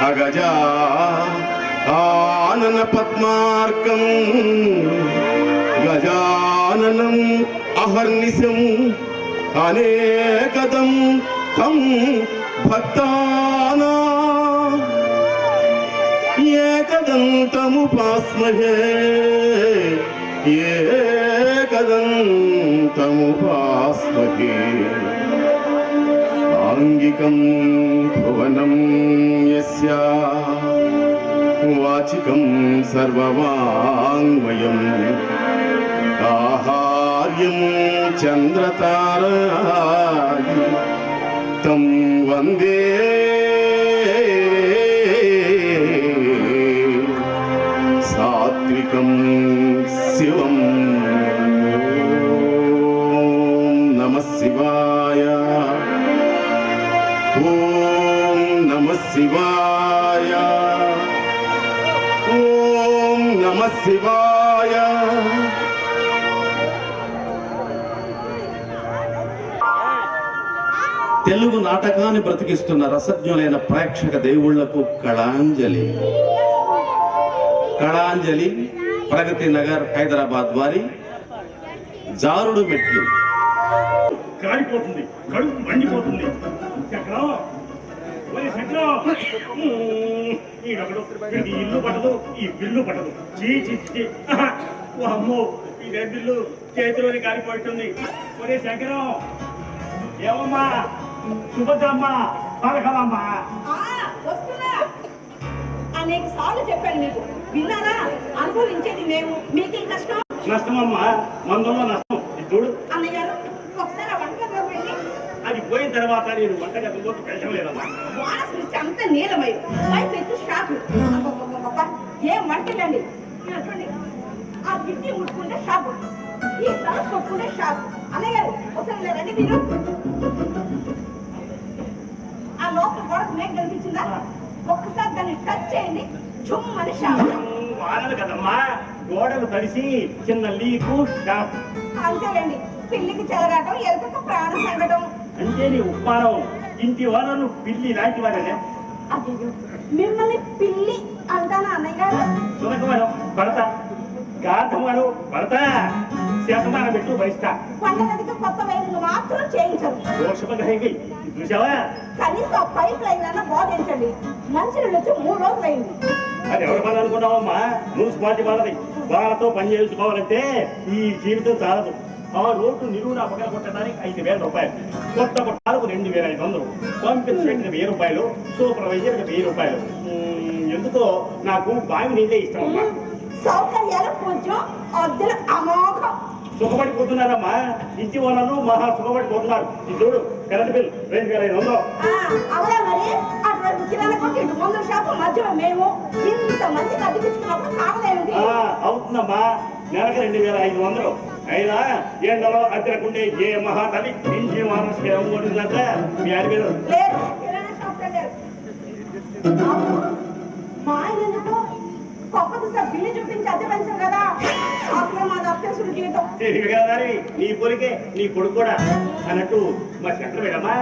అగజా ఆనన పద్మార్కం గజాననం అహర్నిశం అనేకదం తం భక్తానా ఏకదంతముపాస్మహే ఏకదంతముపాస్మహే ఆంగికం భువనం యస్య వాచికం సర్వవాంగ్మయం ఆహార్యం చంద్రతారాది తం వందే సాత్వికం శివం. ఓం నమః శివాయ. ఓం నమః శివాయ. ఓం నమః శివాయ. తెలుగు నాటకాన్ని బ్రతికిస్తున్న రసజ్ఞులైన ప్రేక్షక దేవుళ్లకు కళాంజలి. కళాంజలి ప్రగతి నగర్ హైదరాబాద్ వారి జారుడు మెట్లు. కాలిపోతుంది, కడుపు మండిపోతుంది. ఈ ఇల్లు పట్టదు, ఈ బిల్లు పట్టదు. చీ అమ్మో, ఈ బిల్లు చేతిలోని కాలిపోతుంది. ఒరే శంకరం, ఏమమ్మా, సుభద్రమ్మ, పలకమమ్మా. అనేక సార్లు చెప్పాను మీకు, విన్నారా? అనుభవించేది మేము, మీకేం కష్టం? నష్టమమ్మా, మందులో నష్టం. చూడు అన్నయ్య గారు, ఒకసారి ఆ వంటగదిలోకి వెళ్ళి. అది పోయిన తర్వాత నేను వంటగదిలోకి వెళ్ళలేదమ్మా. వాసన ఇస్తే అంత నీలమై పైపు ఎత్తు షాపు. ఏం వంటలండి చూడండి. ఆ గిడ్డి ముట్టుకుంటే షాపు, ఈ తల కొట్టుకుంటే షాపు. అన్నయ్య గారు, ఒకసారి రండి మీరు. ఆ లోపల గోడకు మేక కనిపించిందా? ఒక్కసారి దాన్ని టచ్ చేయండి, చుమ్మని షాపు. వాడదు కదమ్మా, గోడలు తడిసి చిన్న లీకు షాప్. అంతేలేండి, పిల్లికి చెలగాటం, ఎలుకకు ప్రాణం సంగటం. అంటే నీ ఉప్పారం ఇంటి వాళ్ళను పిల్లి లాంటి వారే. అయ్యో, మిమ్మల్ని పిల్లి అంటానా అన్నయ్య గారు? సునకమను పడతా, గాధమను పడతా, శాతమాన పెట్టు భరిస్తా. పండగదికి కొత్త వైర్లు మాత్రం చేయించరు. దోషపగ్రహంగా చూసావా? కనీసం ఆ పైప్ లైన్ అన్న బోధించండి. మంచినీళ్ళు వచ్చి 3 రోజులు అయింది. అది ఎవరి బాధ అనుకున్నావమ్మా? మున్సిపాలిటీ బాధది. వాళ్ళతో పని చేయించుకోవాలంటే ఈ జీవితం చాలదు. ఆ రోడ్డు నిలువున పగల కొట్టడానికి 5,000 రూపాయలు, కొత్త కొట్టాలకు 2,500, పంపించడానికి 1,000 రూపాయలు, సూపర్వైజర్కి 1,000 రూపాయలు. ఎందుకో నాకు బావి నీళ్ళే ఇష్టం అమ్మా. సౌకర్యాలు కొంచెం అద్దెలు అమోఘం. సుఖపడిపోతున్నారమ్మా, ఇంటి వాళ్ళను మహా సుఖపడిపోతున్నారు. ఇది చూడు, కరెంట్ బిల్ 2,500. అవునా మరి? అటువంటి కిరాణా కొట్టి ఇటు ముందు షాపు మధ్యలో మేము ఇంత మందికి అద్దెకించుకున్నప్పుడు కావలేమిటి? అవుతుందమ్మా, నెలకు 2,500. అయినా ఎండలో అద్దెకుండే ఏ మహాతల్లి ఇంటి మానసిక ఏమోటిందంట మీ ఆయన మీద. కిరాణా షాప్ వెళ్ళారు. మా ఆయన ఎందుకు కొప్పది సార్ బిల్లు చూపించి అద్దె పెంచారు కదా, అసలు మా అత్యవసర జీవితం. నీ పొలికే నీ కొడుకు కూడా అన్నట్టు మా చక్రం వెళ్ళమ్మా.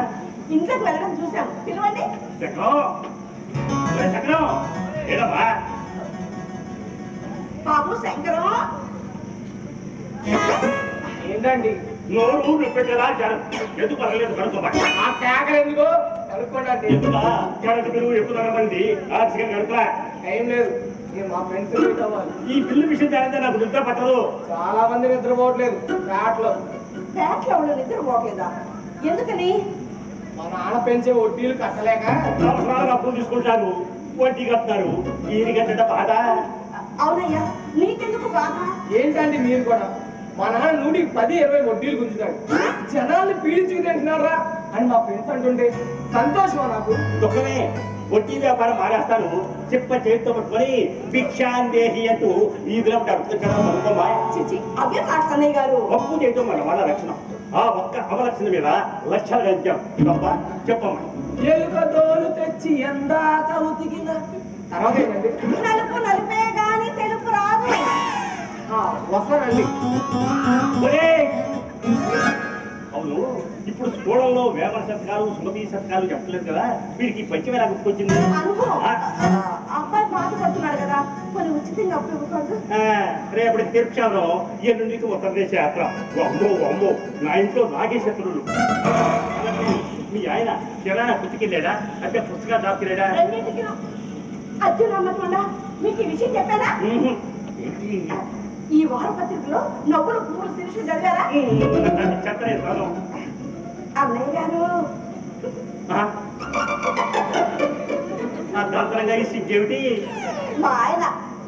ఇంట్లోకి వెళ్ళడం చూసాం, పిలవండి. చక్రం చక్రం ఏదమ్మా? బాబు శంకరం. ఏంటండి నోరు పెట్టేలా ఎందుకు పర్లేదు కడుకోబట్టి ఆ కేకలు ఎందుకు కనుక్కోండి. ఎందుకా కరెంట్ బిల్లు ఎక్కువ తగ్గమంది ఆర్సిగా కడుపులా టైం లేదు, నేను మా ఫ్రెండ్స్ మీట్ అవ్వాలి. ఈ బిల్లు విషయం తెలిస్తే నాకు నిద్ర పట్టదు. చాలా మంది నిద్రపోవట్లేదు ఫ్లాట్లో. ఫ్లాట్లో వాళ్ళు నిద్రపోవట్లేదా? ఎందుకని? మా నాన్న పెంచే వడ్డీలు కట్టలేక సంవత్సరాలు అప్పులు తీసుకుంటారు, వడ్డీ కడతారు. ఈయన కట్ట బాధ. అవునయ్యా, నీకెందుకు బాధ? ఏంటండి మీరు కూడా? మా నాన్న 110-20 వడ్డీలు గుంజుతాడు. జనాల్ని పీడించుకు తింటున్నారా అని మా ఫ్రెండ్స్ అంటుంటే సంతోషమా నాకు. దుఃఖమే. వడ్డీ వ్యాపారం మానేస్తాను, చెప్ప చేతితో పట్టుకొని భిక్షాందేహి అంటూ ఈదులో అడుగుతున్నా. చిచి, అవే మాట్లాడయ్య గారు. అప్పు చేయటం మన వాళ్ళ లక్షణం. ఆ ఒక్క అవలక్షణ మీద లక్షలు గంజాం తప్ప చెప్పమ్మా. ఎలుకతోలు తెచ్చి ఎందాక ఉతికిన తర్వాత ఏంటండి? నలుపు నలుపే గాని తెలుపు రాదు. వస్తానండి. అవును, ఇప్పుడు స్కూళ్ళలో వేమన శతకాలు సుమతి శతకాలు చెప్పలేదు కదా, వీడికి పంచమే నాకు గుర్తొచ్చింది. అనుభవం అబ్బాయి బాధపడుతున్నాడు కదా, కొన్ని ఉచితంగా అప్పు ఇవ్వకూడదు. రేపటి తీర్పుక్షాలో ఎన్నింటికి ఉత్తర దేశ యాత్ర. అమ్మో అమ్మో, నా ఇంట్లో నాగే శత్రువులు. మీ ఆయన కిరాణా పుట్టుకెళ్ళాడా అంటే పుస్తకాలు దాపుకెళ్ళాడా? రెండింటికి అర్జున్ అమ్మకుండా మీకు ఈ విషయం చెప్పానా? ఈ వారపత్రికలో నవ్వులు పువ్వులు శీర్షిక చదివారా? చెప్పలేదు బాబు. అన్నయ్య గారు నా దంతరంగా ఈ సిగ్గేమిటి? మా ఆయన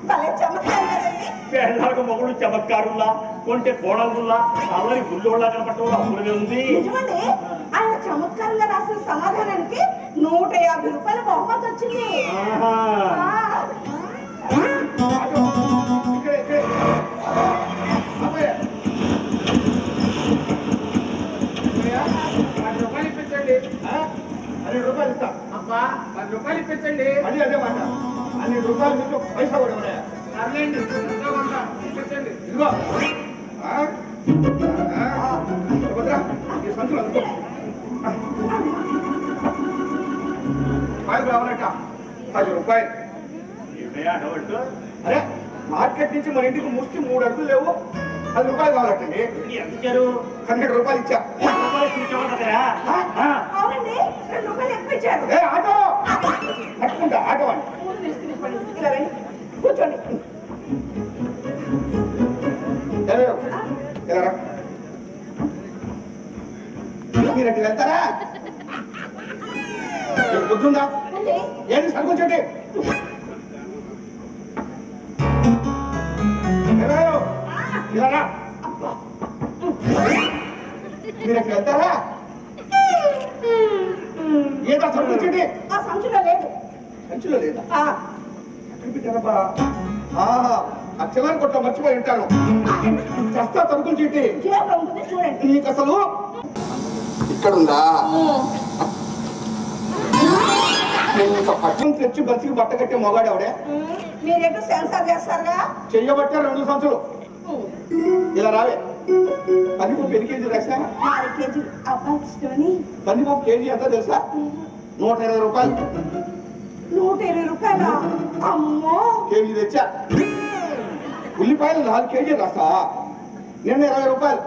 భలే చమత్కారం కదండి. పేదలకు మొగుడు చమత్కారుల్లా, కొంటే కోడలుల్లా, అల్లరి గుళ్ళోళ్ళ కనపడటం అప్పుడే ఉంది. నిజమండి, ఆయన చమత్కారంగా రాసిన సమాధానానికి 150 రూపాయల బహుమతి వచ్చింది. ఆహా. రూపాయలు ఇప్పించండి. 12 రూపాయలు ఇస్తా. అబ్బా 10 రూపాయలు ఇప్పించండి. మళ్ళీ అదే మాట. 12 రూపాయలు మీకు పైసా కూడా ఉన్నాయా? సర్లేండి, ఎంతో కొంత ఇప్పించండి. ఇదిగో సుభద్ర, ఈ సంచులు అందుకో. రూపాయలు కావాలట. 10 రూపాయలు. ఏమయ్యా డౌట్? అరే, మార్కెట్ నుంచి మన ఇంటికి ముష్టి 3 అడుగులు లేవు. 10 రూపాయలు కావాలటండి. ఎంత ఇచ్చారు? 12 రూపాయలు ఇచ్చా. అవునండి, 2 రూపాయలు ఎక్కువ ఇచ్చారు. ఏ ఆటో పట్టుకుంటా, ఆటో అని. ముందు తీసుకుని ఇలా రండి, కూర్చోండి. ఎలా మీరు అట్లా వెళ్తారా? మీకు బుద్ధుందా? అండి, ఏంటి సరుకుంచండి. ఇలా మీరు అట్లా వెళ్తారా? ఏదో సరుకుంచండి. ఆ సంచులో లేదు. సంచులో లేదా? ఆ, ఎక్కడ పెట్టారబ్బా? అచ్చలాన్ని కొట్ట మర్చిపోయి ఉంటాను. చస్తా తరుకులు చీటి. జేబులో ఉంటుంది చూడండి. నీకు అసలు ఇక్కడుందా? పట్టణం తెచ్చి బతికి బట్ట కట్టే మొగాడు ఆవిడే. మీరేంటో సెన్సార్ చేస్తారుగా. చెయ్యబట్టే 2 సంచులు. ఇలా రావే. కందిపప్పు ఎన్ని కేజీలు రాసా? 4 కేజీలు అబ్బాయికి ఇష్టమని. కందిపప్పు కేజీ ఎంత తెలుసా? 120 రూపాయలు. 120 రూపాయల? అమ్మో, కేజీ తెచ్చా. ఉల్లిపాయలు 4 కేజీలు రాసా? నిన్న 20 రూపాయలు.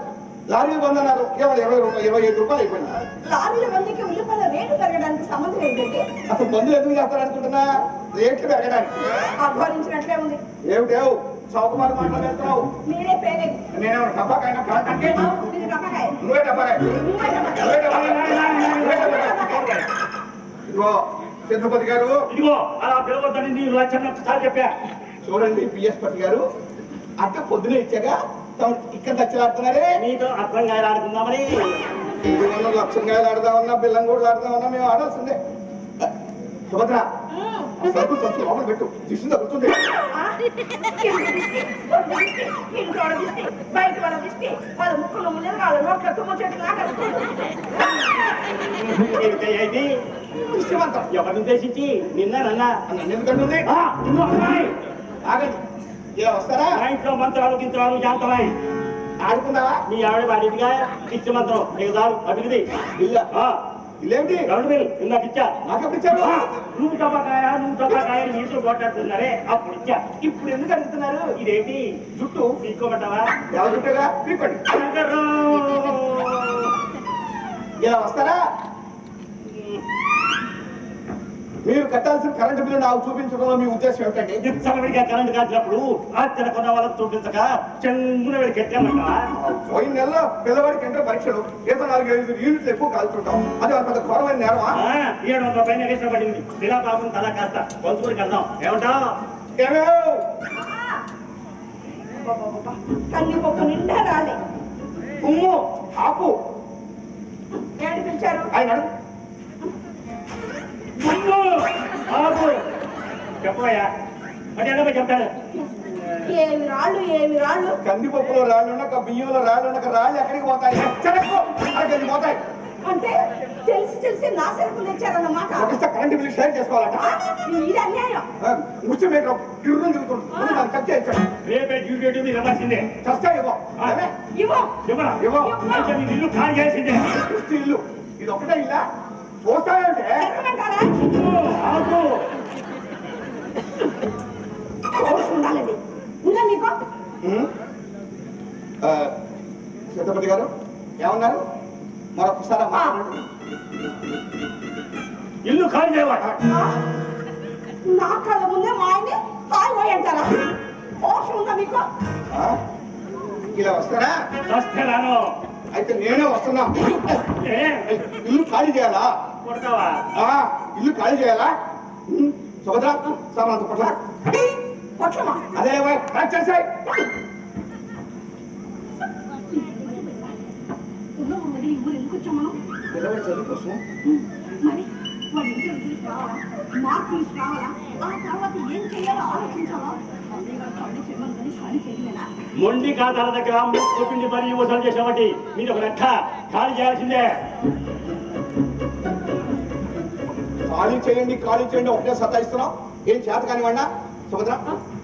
లారీ బందన్నారు, కేవలం 20 రూపాయలు, 25 రూపాయలు అయిపోయింది. లారీల మందికి ఉల్లిపాయల రేటు పెరగడానికి సంబంధం ఏంటండి? అసలు బంధువులు ఎందుకు చేస్తారనుకుంటున్నా? రేట్లు పెరగడానికి. ఆహ్వానించినట్లే ఉంది. ఏమిటేవు చౌకమారు మాటలు వెళ్తున్నావు? మీరే పేరేది. నేనేమో డబ్బాకైనా ప్రాంతానికి ఇది డబ్బకాయ. నువ్వే డబ్బాకాయ. నువ్వే డబ్బకాయ. నువ్వే డబ్బాకాయ. ఇదిగో చంద్రపతి గారు, ఇదిగో అలా పిలవద్దని నేను లక్షణాలు చెప్పా. చూడండి పిఎస్ పతి గారు, అక్క పొద్దునే ఇచ్చాగా ఇక్కడ దచ్చలాడుతున్నారే. నీతో అర్థం కాయలు ఆడుకుందామని. మనం లక్షంగా ఆడదామన్నా బిల్లం కూడా ఆడదామన్నా మేము ఆడాల్సిందే. సుభద్ర, సరుకు సంచి లోపల పెట్టు, దిష్టి తగ్గుతుంది. ఇంట్లో దిష్టి, బయట వాళ్ళ దిష్టి, వాళ్ళ ముక్కులు ముళ్ళు వాళ్ళ నోట్ల తుమ్ము చెట్టు లాగా ఇది దృష్టివంతం. ఎవరిని ఉద్దేశించి? నిన్న నన్నా నన్ను ఎందుకంటుంది? ఆగండి, ఇలా వస్తారా? మా ఇంట్లో మంత్రాలు గింత్రాలు జాంతరాయి. ఆడుకుందావా? మీ ఆవిడ వాడిగా ఇచ్చి మంత్రం నీకు దారు అభివృద్ధి. ఇల్లా ఇల్లేంటి? రెండు వేలు ఇందాక ఇచ్చా. నాకెప్పుడు ఇచ్చారు? నువ్వు టపాకాయ నీతో కొట్టాడుతున్నారే అప్పుడు ఇచ్చా. ఇప్పుడు ఎందుకు అడుగుతున్నారు? ఇదేంటి జుట్టు తీసుకోమంటావా? ఎలా చుట్టగా పీపండి. ఇలా వస్తారా? మీరు కట్టాల్సిన కరెంటు బిల్లు నాకు చూపించడంలో మీ ఉద్దేశం ఏమిటండి? చలవిడిగా కరెంట్ కాల్చినప్పుడు ఆశ్చర్య కొన్న వాళ్ళకి చూపించక చెంగున వెళ్ళి కట్టామంటావా? పోయిన నెలలో పిల్లవాడికి ఎంటర్ పరీక్షలు ఏదో 4-5 యూనిట్లు ఎక్కువ కాల్చుంటాం. అది వాళ్ళ పెద్ద ఘోరమైన నేరమా? 700 పైన వేసపడింది. ఇలా పాపం తలా కాస్త పంచుకుని వెళ్దాం. ఏమంటావు? కందిపప్పు నిండా రాలే. ఉమ్ము ఆపు. ఏడు పిలిచారు? ఆయన అడుగు. చెప్పయ్యా అంటే ఎలా చెప్తాడు? ఏమి రాళ్ళు కందిపప్పులో రాళ్ళు ఉండక బియ్యంలో రాళ్ళు ఉండక రాళ్ళు ఎక్కడికి పోతాయి? పోతాయి. అంటే తెలిసి తెలిసి నా సరుకులు తెచ్చారన్నమాట. ఒకసారి కరెంట్ బిల్లు షేర్ చేసుకోవాలట. ఇది అన్యాయం. ముష్టి మీద గిర్రం దిగుతుంది దాన్ని కట్ చేయించాడు. రేపే డ్యూ డేట్ మీరు ఇవ్వాల్సిందే. చస్తా ఇవ్వ ఇవ్వు. ఇవ్వరా? ఇవ్వ. అయితే నీ ఇల్లు ఖాళీ చేయాల్సిందే. ముష్టి ఇల్లు ఇది ఒకటే ఇల్లా చూస్తానంటే చెప్పమంటారా? ఆగు. కోర్సు ఉండాలండి. ఉందా నీకు? సీతాపతి గారు ఏమన్నారు? మరొకసారి మాట్లాడండి. ఇల్లు ఖాళీ చేయాలి. నా కళ్ళ ముందే మా ఆయన్ని హాయిపోయి అంటారా? కోర్సు ఉందా మీకు? ఇలా వస్తారా? వస్తాను. అయితే నేనే వస్తున్నా. ఏ? ఇల్లు ఖాళీ చేయాలా? కొడతావా? ఇల్లు ఖాళీ చేయాలా? సుభద్ర సామానంత పట్ల పట్లమా? అదే ప్యాక్ చేసాయి. ఊరు ఎందుకు వచ్చాం మనం? పిల్లవాడి చదువు కోసం. మరి వాడి ఇంటర్ తీసుకురావాలా, మార్కులు తీసుకురావాలా, ఆ తర్వాత ఏం చేయాలో ఆలోచించాలా? అన్నయ్య గారు ఖాళీ చేయమని కానీ ఖాళీ చేయలేనా? మొండి ఖాతాల దగ్గర చూపించి మరీ వసూలు చేసామటి మీరు ఒక లెక్క ఖాళీ చేయాల్సిందే. ఖాళీ చేయండి ఒకటే సతాయిస్తున్నాం. ఏం చేత కానివ్వండి సుభద్ర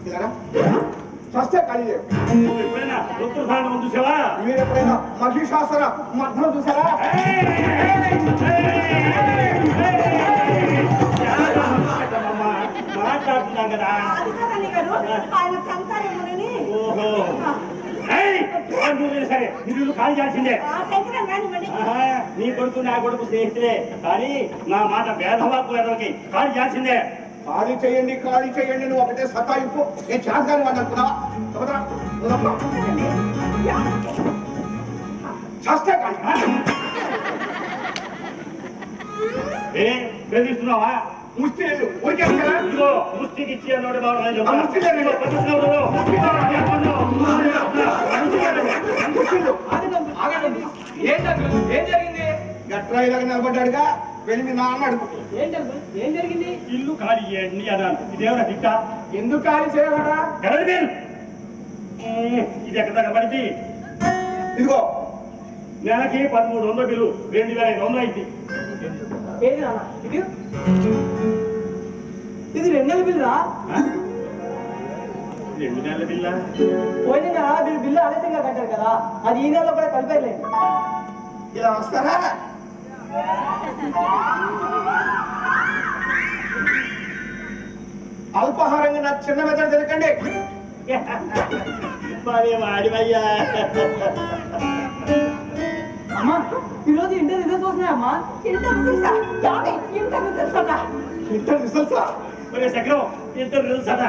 ఇలారా చస్తే ఖాళీ చేయండి. నువ్వు ఎప్పుడైనా రుద్రసానం చూసావా? మీరు ఎప్పుడైనా మహిషాసుర మర్దనం చూసారా? మాట్లాడుతున్నాం కదా. అది కాదు అన్నయ్య గారు, ఆయన తంతారేమోనని. ఓహో. నువ్వు సరే మీరు ఇల్లు ఖాళీ చేయాల్సిందే. శంకరం కానివ్వండి. నీ కొడుకు నా కొడుకు స్నేహితులే కానీ నా మాట భేదవాకు ఎదరికి ఖాళీ చేయాల్సిందే. ఖాళీ చేయండి నువ్వు ఒకటే సతాయింపు. నేను చేత కానివ్వండి అనుకున్నావా సుభద్ర? చస్తే కానీ ఏ బెదిరిస్తున్నావా? ముష్టి ఇల్లు ఊరికే కదా? ఇదిగో ముష్టికి ఇచ్చి అన్నోడు బాగున్నాయి. ఆ ముష్టి లేదు. ఆగండి. ఏం జరిగింది? గట్రా ఇలాగ నిలబడ్డాడుగా వెళ్ళి మీ నాన్న అడుగు. ఏం జరిగింది? ఇల్లు ఖాళీ చేయండి అన్నాను. ఇదేమన్నా తిట్టా? ఎందుకు ఖాళీ చేయగలరా? కరెంట్ బిల్ ఇది ఎక్కడ దాకా పడింది? ఇదిగో నెలకి 1300 బిల్లు 2500 అయింది. ఏది నాన్న? ఇది 2 నెలల బిల్లు రా. 2 నెలల బిల్లా? పోయిన నెల మీరు బిల్లు ఆలస్యంగా కట్టారు కదా, అది ఈ నెలలో కూడా కలిపేయలేదు. ఇలా వస్తారా? అల్పాహారంగా నా చిన్న మెత్తడు తినకండి. మరి వాడివయ్యా. అమ్మా ఈరోజు ఇంటర్ రిజల్ట్స్ వస్తున్నాయమ్మా. ఇంటర్ తెలుసా? ఇంటర్ తెలుసా? ఇంటర్ రిజల్ట్సా? ఒరే చక్రం ఇంటర్ రిజల్ట్స్ అట.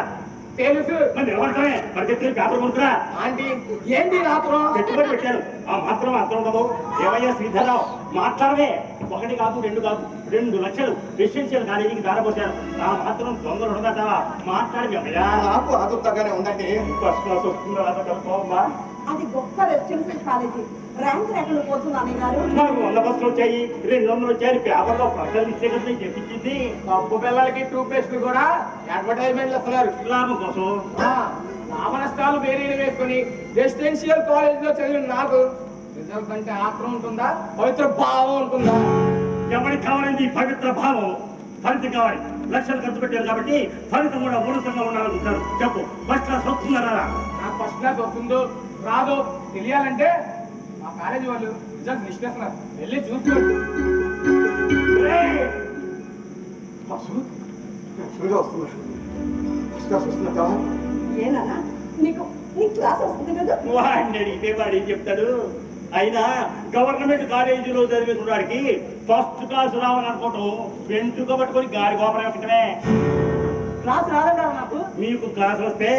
తెలుసు. మరి నిలబడతానే మరి చెప్పి పేపర్ కొనుక్కురా. ఆంటీ ఏంటి రాత్రం? పెట్టుబడి పెట్టాను. ఆ మాత్రం అర్థం ఉండదు. ఏమయ్యా శ్రీధరరావు మాట్లాడవే. 1 కాదు 2 కాదు 2 లక్షలు రెసిడెన్షియల్ కాలేజీకి దారపోతాను. ఆ మాత్రం దొంగలు ఉండదటవా? మాట్లాడి అమ్మయ్యా. నాకు ఆదుర్తగానే ఉందండి. ఫస్ట్ క్లాస్ వస్తుందా కలుపుకోమ్మా. అది గొప్ప రెసిడెన్షియల్ కాలేజీ. ర్యాంక్ ర్యాంకులు పోతుంది అన్నయ్య గారు. నాకు 100 బస్సులు వచ్చాయి 200 వచ్చాయి. పేపర్లో ప్రజలు ఇచ్చే కదా చెప్పించింది. పప్పు పిల్లలకి టూత్ పేస్ట్లు కూడా అడ్వర్టైజ్మెంట్లు వస్తున్నారు. లాభం కోసం. లాభ నష్టాలు వేరే వేసుకొని రెసిడెన్షియల్ కాలేజ్ లో చదివిన నాకు రిజల్ట్ అంటే ఆత్రం ఉంటుందా, పవిత్ర భావం ఉంటుందా? ఎవరికి కావాలండి పవిత్ర భావం? ఫలితం కావాలి. లక్షలు ఖర్చు పెట్టారు కాబట్టి ఫలితం కూడా ఉన్నతంగా ఉండాలనుకుంటారు. చెప్పు ఫస్ట్ క్లాస్ వస్తున్నారా? నాకు ఫస్ట్ క్లాస్ వస్తుందో రాదో తెలియాలంటే మా కాలేజీ వాళ్ళు రిజల్ట్ నిష్కరిస్తున్నారు. వెళ్ళి చూసుకోండి. వస్తున్నట్టా? ఏనన్నా నీకు క్లాస్ వస్తుంది కదా? వాడిని అడిగితే వాడు ఏం చెప్తాడు? అయినా గవర్నమెంట్ కాలేజీలో చదివేవాడికి ఫస్ట్ క్లాస్ రావాలనుకోవటం వెంటుక పట్టుకొని గాడి గోపరం ఎక్కడమే. క్లాస్ రాదంటారా నాకు? మీకు క్లాస్ వస్తే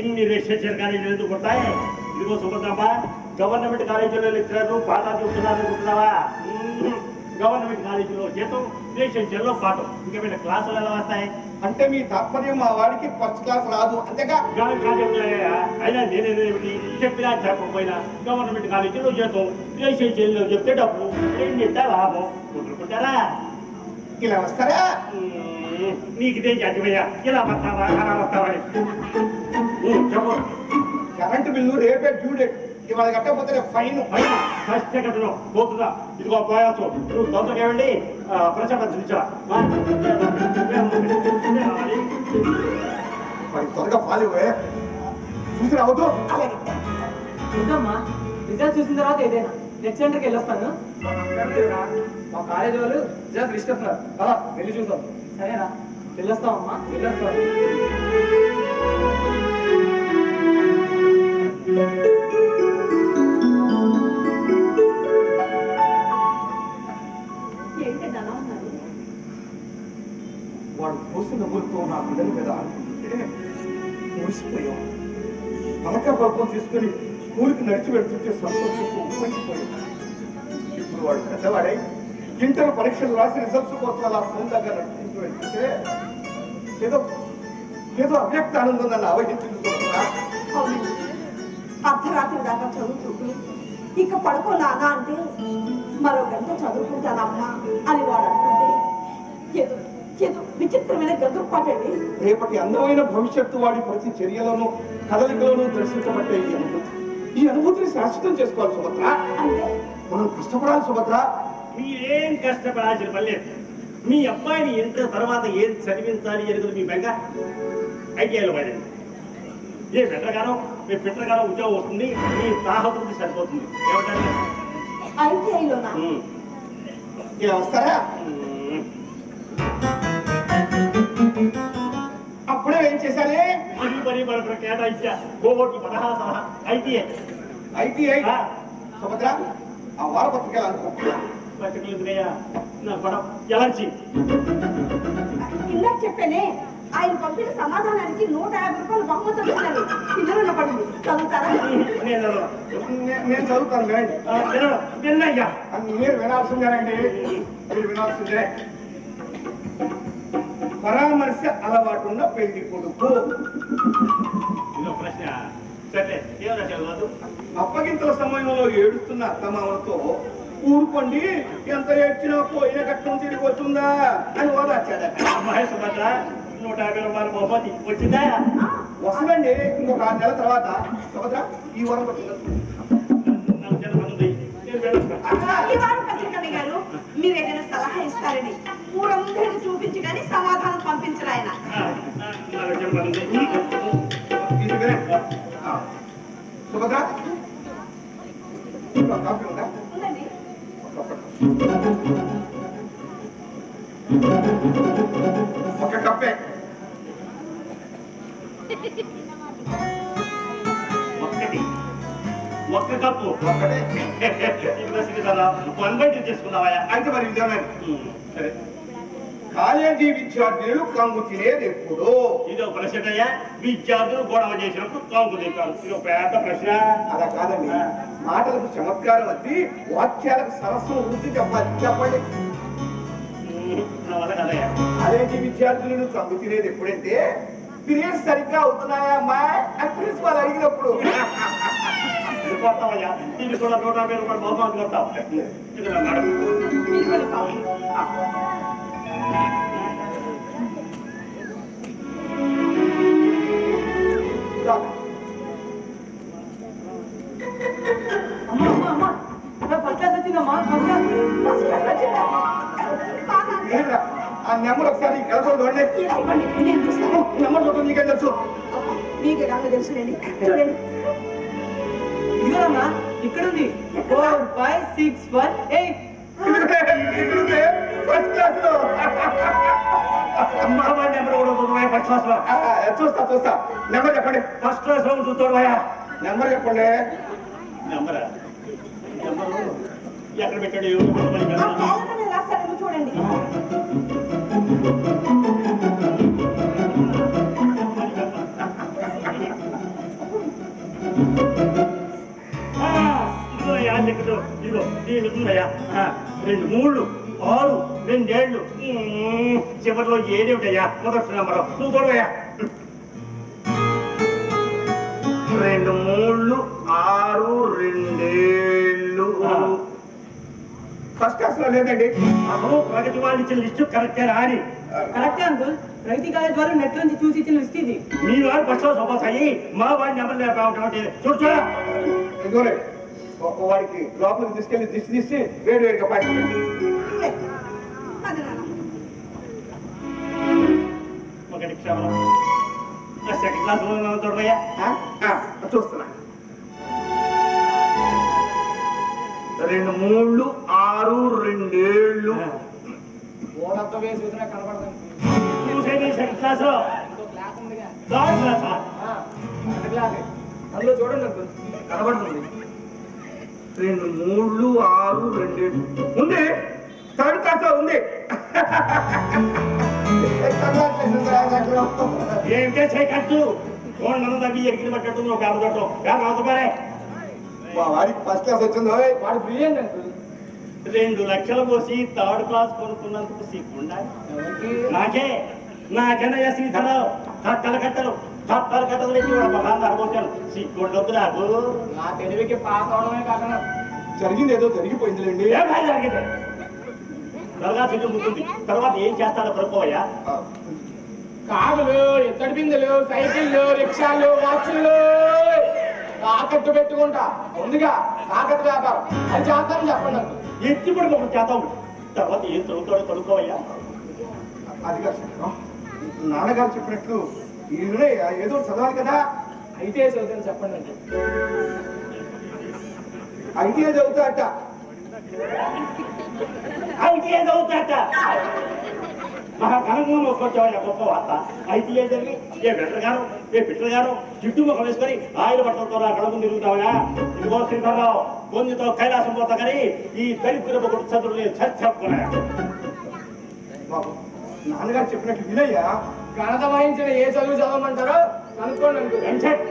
ఇన్ని రెసిడెన్షియల్ కాలేజీలు ఎందుకు ఉంటాయి? ఇదిగో సుభద్రమ్మ, గవర్నమెంట్ కాలేజీలో లెక్చరర్లు పాఠాలు చెప్తున్నారు అనుకుంటున్నావా? గవర్నమెంట్ కాలేజీలో జీతం, రెసిడెన్షియల్లో పాఠం. ఇంకా వీళ్ళ క్లాసులు ఎలా వస్తాయి? అంటే మీ తాత్పర్యం మా వాడికి ఫస్ట్ క్లాస్ రాదు అంతేగా? అయినా నేనేమిటి చెప్పినా చెప్పకపోయినా గవర్నమెంట్ కాలేజీలో జీతం, రెసిడెన్షియల్లో చెప్తే డబ్బు, రెండింటా లాభం. కుదురుకుంటారా? ఇలా వస్తారా? నీకుదే చచ్చిపోయా. ఇలా వస్తావా అలా వస్తావా? చెప్పు. కరెంటు బిల్లు రేపే డ్యూ డేట్. ఇవాళ కట్టకపోతే ఫైన్. కష్టగట్టను పోతున్నా. ఇదిగో పోయాచు, నువ్వు తొందరగా వెళ్ళి ప్రచారం చూపించరా. మరి త్వరగా ఫాలో చూసి రావద్దు. అలాగే చూద్దామా, రిజల్ట్ చూసిన తర్వాత ఏదైనా నెక్స్ట్ సెంటర్కి వెళ్ళొస్తాను. మా కాలేజీ వాళ్ళు రిజల్ట్ లిస్ట్ వస్తున్నారు. అలా వెళ్ళి చూద్దాం. సరేనా, వెళ్ళొస్తామమ్మా. వెళ్ళొస్తాం. ఏంటంటే అలా ఉన్నారు? వాడు పోసిన ఊరితో నా బిడ్డలు కదా అంటే మురిసిపోయాం. పలక పలకం తీసుకొని స్కూల్కి నడిచి వెళ్తుంటే సంతోషంతో ఉప్పొంగిపోయాం. ఇప్పుడు వాడు పెద్దవాడై ఇంటర్ పరీక్షలు రాసి రిజల్ట్స్ కోసం అలా ఫోన్ దగ్గర నడుచుకుంటూ వెళ్తుంటే ఏదో ఏదో అవ్యక్త ఆనందం నన్ను ఆవహించింది చూస్తున్నా. అవునండి, అర్ధరాత్రి దాకా చదువుతుంటే ఇక పడుకో నాన్న అంటే మరో గంట చదువుకుంటానమ్మా అని వాడు అంటుంటే ఏదో ఏదో విచిత్రమైన గంతుపాటండి. రేపటి అందమైన భవిష్యత్తు వాడి ప్రతి చర్యలోనూ కదలికలోనూ దర్శించబట్టే ఈ అనుభూతిని శాశ్వతం చేసుకోవాలి సుభద్ర. అంటే మనం కష్టపడాలి సుభద్ర. మీరేం కష్టపడాల్సిన పని లేదు. మీ అబ్బాయిని ఇంటర్ తర్వాత ఏం చదివించాలి ఎరుగుదు మీ బెంగ. ఐటీఐలో పడండి. ఏ పెట్టగానో మీ పెట్టగానో ఉద్యోగం వస్తుంది, మీ తాహతుంది సరిపోతుంది. ఏమంటారు? ఐటీఐలోనా? వస్తారా? అప్పుడే ఏం చేశారే? పని మన కేటాయించా కోటి 16 సలహా ఐటీఐ. ఐటీఐ సుభద్ర ఆ వారపత్రికలు అనుకుంటున్నా. పట్టుకెళ్ళిందిగా నా పడం ఎలర్జీ. ఇందాక చెప్పానే, ఆయన పంపిన సమాధానానికి 150 రూపాయలు బహుమతి వచ్చిందని పిల్లలు పడింది. చదువుతారా? నేను చదువుతాను వినండి. విన్నయ్యా, మీరు వినాల్సిందేనండి, మీరు వినాల్సిందే. పరామర్శ అలవాటున్న పెళ్లి కొడుకు. ఇదో ప్రశ్న. సరే, ఏం రాశారు? అప్పగింతల సమయంలో ఏడుస్తున్న అత్తమామలతో ఊరుకోండి, ఎంత ఏడ్చినా పోయిన కట్టం తిరిగి వస్తుందా అని ఓదార్చాడట. అమ్మాయి సుభద్ర 150 రూపాయల బహుమతి వచ్చిందా? వస్తుందండి ఇంకొక 6 నెలల తర్వాత. సుభద్ర ఈ వారం నాకు చిన్న పని ఉంది, నేను వెళ్ళొస్తాను. ఈ వారం పత్రికవి గారు మీరు ఏదైనా సలహా ఇస్తారని ఊరందరిని చూపించి కానీ సమాధానం పంపించరు ఆయన. నాకు చిన్న పని ఉంది. ఇది వినండి. సుభద్ర ఇంకో కాఫీ ఉందా? ఉందండి. ఒక కప్పే. ఒక్క కప్పు ఒక్కటే. వన్ బై 2 చేసుకున్నావా? అయితే మరి నిజమే. సరే, కాలేజీ విద్యార్థులు కంగు తినేది ఎప్పుడు? ఇదో ప్రశ్న అయ్యా. విద్యార్థులు గొడవ చేసినప్పుడు కాంగు తింటారు. ఇది ఒక పెద్ద ప్రశ్న. అలా కాదండి, మాటలకు చమత్కారం వచ్చి వాక్యాలకు సరస్సు వృద్ధి చెప్పాలి. చెప్పండి. నా వల్ల కదయ్యా. కాలేజీ విద్యార్థులను కంగు తినేది ఎప్పుడంటే పీరియడ్స్ సరిగ్గా అవుతున్నాయా అమ్మా అని ప్రిన్సిపాల్ అడిగినప్పుడు. కొడతావయ్యా, దీన్ని కూడా 150 రూపాయలు బహుమతి కొడతావు. ఇది నా నడు. మీరు కూడా కావాలి. అమ్మా అమ్మా అమ్మా, ఫస్ట్ క్లాస్ వచ్చిందమ్మా. First class. ఫస్ట్ క్లాస్ వచ్చిందా? బాగా ఏంట్రా, ఆ నెంబర్ ఒకసారి కలసం చూడండి. ఇలా ఇవ్వండి, నేను చూస్తాను. నెంబర్ చూడండి, నీకేం తెలుసు? మీకు ఎలా తెలుసులేండి. చూడండి. ఇదిగోనమ్మా, ఇక్కడుంది. 4 5 6 1 8. ఇక్కడుంది, ఫస్ట్ క్లాస్ లో. మా వాడి నెంబర్ కూడా చూడవయ్యా. ఫస్ట్ క్లాస్ లో చూస్తా. నెంబర్ చెప్పండి. ఫస్ట్ క్లాస్ లో చూస్తాడువయ్యా. నెంబర్ చెప్పండి. నెంబరా? నెంబరు ఎక్కడ పెట్టాడు? ఆ క్యాలెండర్ రాస్తారేమో చూడండి. ఇదిగో ఇదిగో దీని ఉందయ్యా. 2 3 6 2 7 చివరిలో 7 ఉంటాయా? మొదటి నెంబరు నువ్వు చూడవయ్యా. 2 3 6 2 7. ఫస్ట్ క్లాస్ లో లేదండి. అసలు ప్రగతి వాళ్ళు ఇచ్చిన లిస్టు కరెక్టే రాని. కరెక్టే అంకుల్, ప్రగతి కాలేజ్ వాళ్ళు నెట్ నుంచి చూసి ఇచ్చిన లిస్ట్ ఇది. మీ వాడు ఫస్ట్ క్లాస్ అవ్వాలి, మా వాడి నెంబర్ లేకపోతే చూడు చూడ. ఇదిగోలే వాడికి లోపలికి తీసుకెళ్లి దిష్టి తీసి వేడి వేడిగా పాయసం పెట్టు. అది నాన్న. ఒకటి క్షమరం సెకండ్ క్లాస్ చూడవయ్యా చూస్తున్నా 2 3 6 2 7 ఓడంతా వేసి చూసినా కనపడదు. చూసేది సెకండ్ క్లాస్ ఇంకో క్లాస్ ఉందిగా. థర్డ్ క్లాస్ థర్డ్ క్లాస్ అందులో చూడండి అంకుల్ కనబడుతుంది. 2 3 6 2 7 ఉంది. థర్డ్ క్లాస్ ఉంది. ఏంటే చేయకట్టు ఫోన్ నన్ను తగ్గి ఎగిరి పట్టట్టు నువ్వు పేపర్ అవుతారే. మా వాడికి ఫస్ట్ క్లాస్ వచ్చింది. వాడు బ్రిలియంట్ అంకుల్. 2 లక్షలు పోసి థర్డ్ క్లాస్ కొనుక్కున్నందుకు సిగ్గుండా నాకే నాకెన్నయ్య సీతలు కట్టలు తెచ్చి మహాన్ అనుకుంటాను సిగ్గుండొద్దు నాకు. నా తెలివికి పాస్ అవడమే కాకుండా జరిగింది ఏదో జరిగిపోయిందిలేండి. ఏం బాగా జరిగింది త్వరగా తిండి ముట్టుంది తర్వాత ఏం చేస్తాడో పడుకోవయ్యా. కాదులు ఎత్తడి బిందెలు సైకిళ్ళు రిక్షాలు వాచ్లు తాకట్టు పెట్టుకుంటా ముందుగా తాకట్టు వ్యాపారం అది చేస్తానని చెప్పండి అంకుల్. ఎత్తి పడుకోవడం చేద్దాం తర్వాత ఏం చదువుతాడో పడుకోవయ్యా. అది కాదు నాన్నగారు చెప్పినట్లు ఈయన ఏదో చదవాలి కదా. అయితే చదువుతాను చెప్పండి అంకుల్. ఐటీఐ చదువుతాట. ఐటీఐ చదువుతాట మహా ఘనంగా మోసుకొచ్చావయ్యా గొప్ప వార్త. ఐటీఐ జరిగి ఏ బిడ్డలు గారు జిడ్డు ముఖం వేసుకొని ఆయిల్ పట్టడంతో నా కడుపు తిరుగుతావా. ఇదిగో శ్రీధర్రావు కొంచెంతో కైలాసం పోతా కానీ ఈ దరిద్ర ఒకటి చదువు నేను చెప్పుకున్నా. బాబు నాన్నగారు చెప్పినట్లు వినయ్యా. గణిత వహించిన ఏ చదువు చదవమంటారో కనుక్కోండి అంకుల్. ఎంసెట్